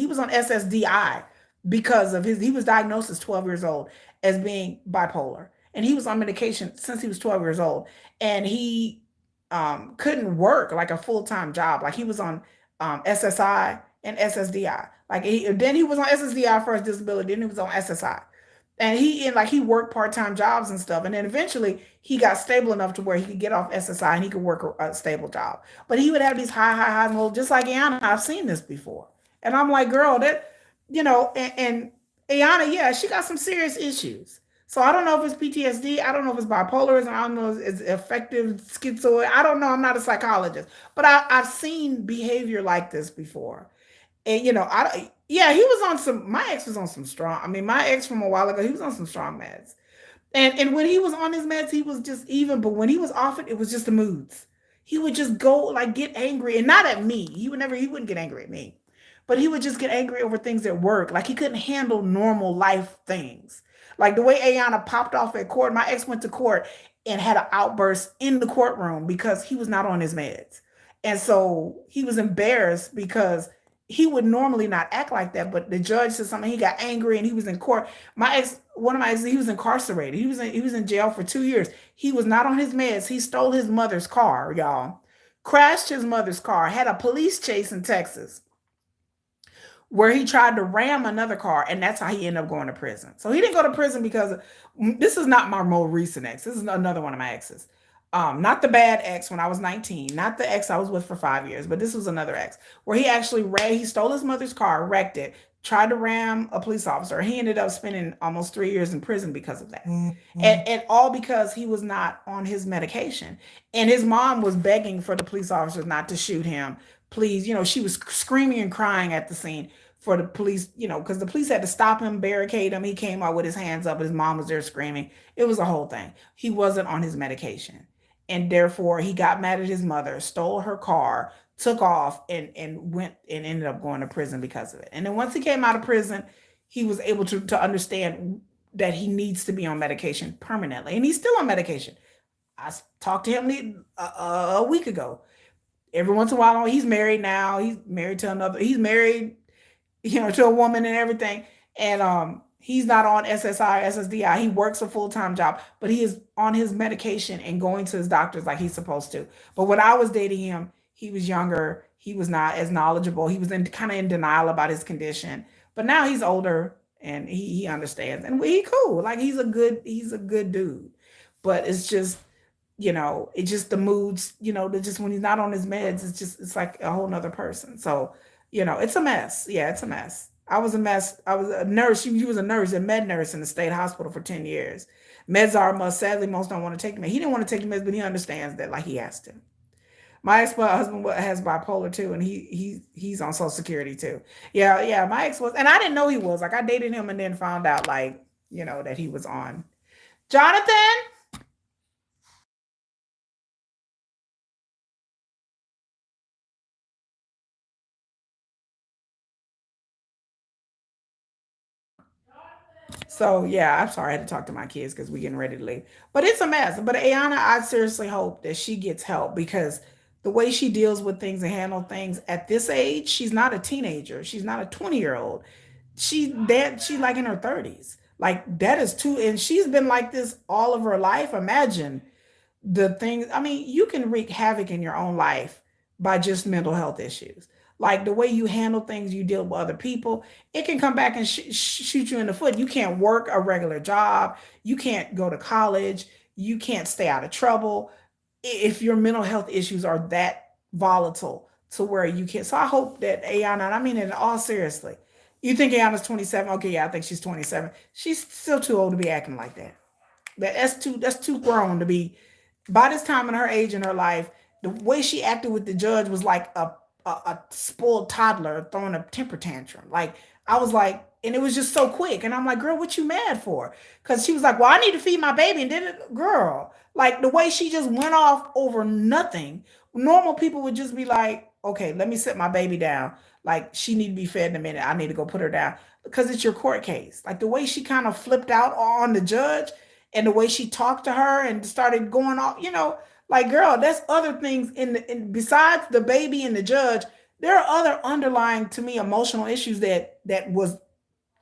was on SSDI because of he was diagnosed as 12 years old as being bipolar. And he was on medication since he was 12 years old. And he couldn't work like a full-time job. Like he was on SSI and SSDI. Then he was on SSDI for his disability, then he was on SSI. And he worked part-time jobs and stuff, and then eventually he got stable enough to where he could get off SSI and he could work a stable job. But he would have these high highs and lows, just like Ayana. I've seen this before, and I'm like, girl, that and Ayana, yeah, she got some serious issues. So I don't know if it's PTSD, I don't know if it's bipolarism, I don't know if it's affective schizoid. I don't know. I'm not a psychologist, but I've seen behavior like this before. And yeah, he was on some. My ex was on some strong. I mean, my ex from a while ago, he was on some strong meds. And when he was on his meds, he was just even. But when he was off it, it was just the moods. He would just go like get angry, and not at me. He wouldn't get angry at me, but he would just get angry over things at work. Like he couldn't handle normal life things. Like the way Ayana popped off at court. My ex went to court and had an outburst in the courtroom because he was not on his meds, and so he was embarrassed because he would normally not act like that, but the judge said something. He got angry and he was in court. One of my ex, he was incarcerated. He was in jail for 2 years. He was not on his meds. He stole his mother's car, y'all. Crashed his mother's car. Had a police chase in Texas where he tried to ram another car, and that's how he ended up going to prison. So he didn't go to prison because this is not my more recent ex. This is another one of my exes. Not the bad ex when I was 19, not the ex I was with for 5 years, but this was another ex where he stole his mother's car, wrecked it, tried to ram a police officer. He ended up spending almost 3 years in prison because of that. And all because he was not on his medication. And his mom was begging for the police officers not to shoot him. Please, she was screaming and crying at the scene for the police, because the police had to stop him, barricade him. He came out with his hands up, his mom was there screaming. It was a whole thing. He wasn't on his medication. And therefore he got mad at his mother, stole her car, took off, and went and ended up going to prison because of it. And then once he came out of prison, he was able to understand that he needs to be on medication permanently. And he's still on medication. I talked to him a week ago. Every once in a while, he's married now. He's married to a woman and everything. And he's not on SSI, SSDI. He works a full-time job, but he is on his medication and going to his doctors like he's supposed to. But when I was dating him, he was younger. He was not as knowledgeable. He was kind of in denial about his condition. But now he's older and he understands. And he cool. Like he's a good dude. But it's just, it's just the moods, just when he's not on his meds, it's like a whole nother person. So, it's a mess. Yeah, it's a mess. I was a mess. I was a nurse. She was a nurse, a med nurse in the state hospital for 10 years. Meds are a must. Sadly, most don't want to take them. He didn't want to take the meds, but he understands that like he has to. My ex-husband has bipolar too, and he's on Social Security too. Yeah, yeah. My ex was, and I didn't know he was. Like I dated him and then found out like, that he was on. Jonathan? So yeah, I'm sorry I had to talk to my kids because we're getting ready to leave. But it's a mess. But Ayana, I seriously hope that she gets help because the way she deals with things and handle things at this age, she's not a teenager. She's not a 20-year-old. She's like in her 30s. Like that is too, and she's been like this all of her life. Imagine the things. I mean, you can wreak havoc in your own life by just mental health issues. Like the way you handle things, you deal with other people, it can come back and shoot you in the foot. You can't work a regular job. You can't go to college. You can't stay out of trouble if your mental health issues are that volatile to where you can't. So I hope that Ayana, and I mean it all seriously. You think Ayana's 27? Okay, yeah, I think she's 27. She's still too old to be acting like that. That's too grown to be by this time in her age in her life. The way she acted with the judge was like a spoiled toddler throwing a temper tantrum. Like I was like, and it was just so quick. And I'm like, girl, what you mad for? Because she was like, well, I need to feed my baby. And then, girl, like the way she just went off over nothing. Normal people would just be like, okay, let me sit my baby down. Like she need to be fed in a minute. I need to go put her down because it's your court case. Like the way she kind of flipped out on the judge and the way she talked to her and started going off, like girl, that's other things besides the baby and the judge. There are other underlying to me emotional issues that was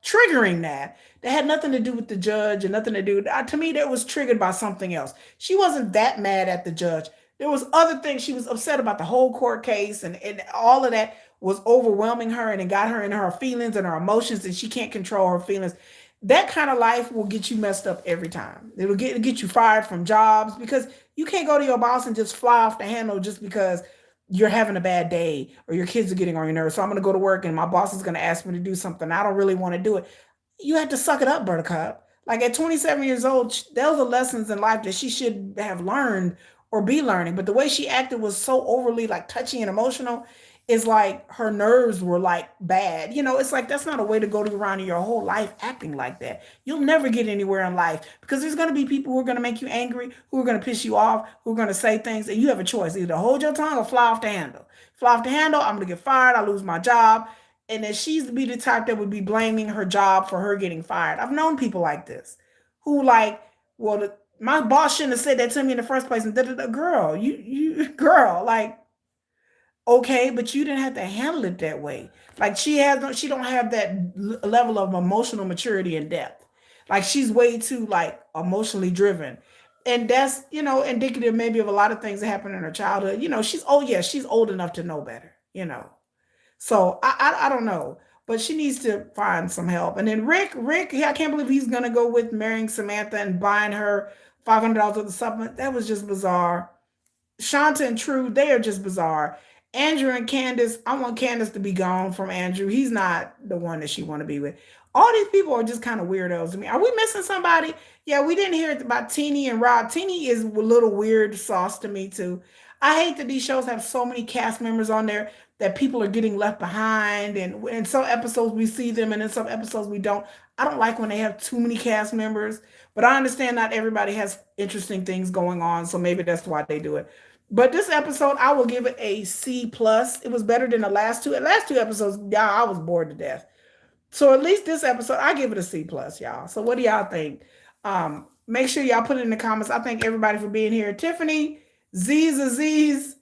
triggering that had nothing to do with the judge and nothing to do to me that was triggered by something else. She wasn't that mad at the judge. There was other things. She was upset about the whole court case, and all of that was overwhelming her, and it got her in her feelings and her emotions, and she can't control her feelings. That kind of life will get you messed up every time. It'll get you fired from jobs because you can't go to your boss and just fly off the handle just because you're having a bad day or your kids are getting on your nerves. So I'm going to go to work and my boss is going to ask me to do something. I don't really want to do it. You have to suck it up, Buttercup. Like at 27 years old, those are lessons in life that she should have learned or be learning. But the way she acted was so overly like touchy and emotional. Is like her nerves were like bad. It's like that's not a way to go around your whole life acting like that. You'll never get anywhere in life because there's going to be people who are going to make you angry, who are going to piss you off, who are going to say things, and you have a choice: either hold your tongue or fly off the handle. Fly off the handle, I'm going to get fired. I lose my job, and then she's to be the type that would be blaming her job for her getting fired. I've known people like this, who like, well, my boss shouldn't have said that to me in the first place. And girl, girl, like okay, but you didn't have to handle it that way. Like she don't have that level of emotional maturity and depth. Like she's way too like emotionally driven. And that's, indicative maybe of a lot of things that happened in her childhood. She's old enough to know better. So I don't know. But she needs to find some help. And then Rick, I can't believe he's gonna go with marrying Samantha and buying her $500 worth of supplement. That was just bizarre. Shanta and True, they are just bizarre. Andrew and Candace, I want Candace to be gone from Andrew. He's not the one that she want to be with. All these people are just kind of weirdos to me. Are we missing somebody? Yeah, we didn't hear about Teeny and Rob. Teeny is a little weird sauce to me too. I hate that these shows have so many cast members on there that people are getting left behind. And in some episodes we see them, and in some episodes we don't. I don't like when they have too many cast members, but I understand not everybody has interesting things going on, so maybe that's why they do it. But this episode, I will give it a C plus. It was better than the last two. The last two episodes, y'all, I was bored to death. So at least this episode, I give it a C plus, y'all. So what do y'all think? Make sure y'all put it in the comments. I thank everybody for being here. Tiffany, Aziz,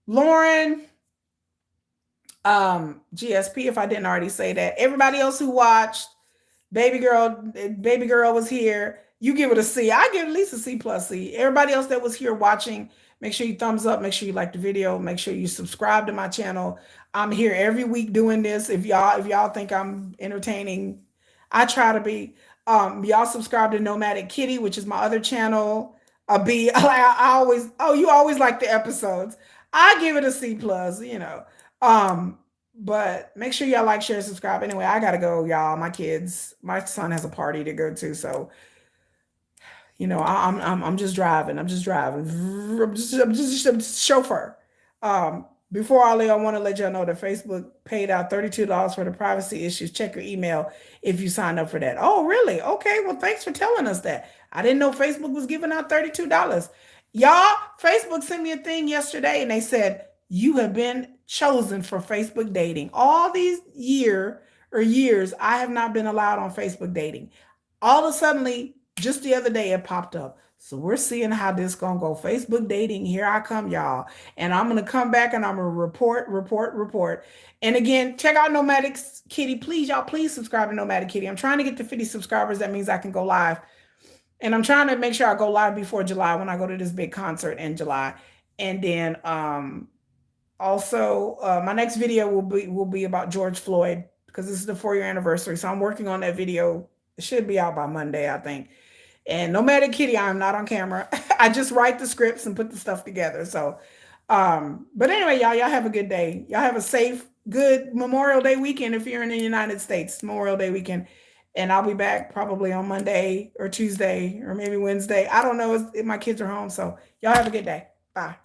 Lauren, GSP, if I didn't already say that. Everybody else who watched, baby girl was here. You give it a C. I give it at least a C plus C. Everybody else that was here watching, make sure you thumbs up. Make sure you like the video. Make sure you subscribe to my channel. I'm here every week doing this. If y'all think I'm entertaining, I try to be. Y'all subscribe to Nomadic Kitty, which is my other channel. I always. Oh, you always like the episodes. I give it a C plus. Um, but make sure y'all like, share, subscribe. Anyway, I gotta go, y'all. My son has a party to go to, so I'm just driving. I'm just driving. I'm just chauffeur. Before I leave, I want to let y'all know that Facebook paid out $32 for the privacy issues. Check your email if you sign up for that. Oh, really? Okay. Well, thanks for telling us that. I didn't know Facebook was giving out $32. Y'all, Facebook sent me a thing yesterday and they said, you have been chosen for Facebook dating. All these years, I have not been allowed on Facebook dating. All of a suddenly, just the other day, it popped up. So we're seeing how this gonna go. Facebook dating, here I come, y'all. And I'm gonna come back and I'm gonna report. And again, check out Nomadic Kitty. Please, y'all, please subscribe to Nomadic Kitty. I'm trying to get to 50 subscribers. That means I can go live. And I'm trying to make sure I go live before July when I go to this big concert in July. And then also my next video will be about George Floyd because this is the 4-year anniversary. So I'm working on that video. It should be out by Monday, I think. And Nomadic Kitty, I'm not on camera. I just write the scripts and put the stuff together. So, but anyway, y'all have a good day. Y'all have a safe, good Memorial Day weekend if you're in the United States. Memorial Day weekend, and I'll be back probably on Monday or Tuesday or maybe Wednesday. I don't know if my kids are home. So y'all have a good day. Bye.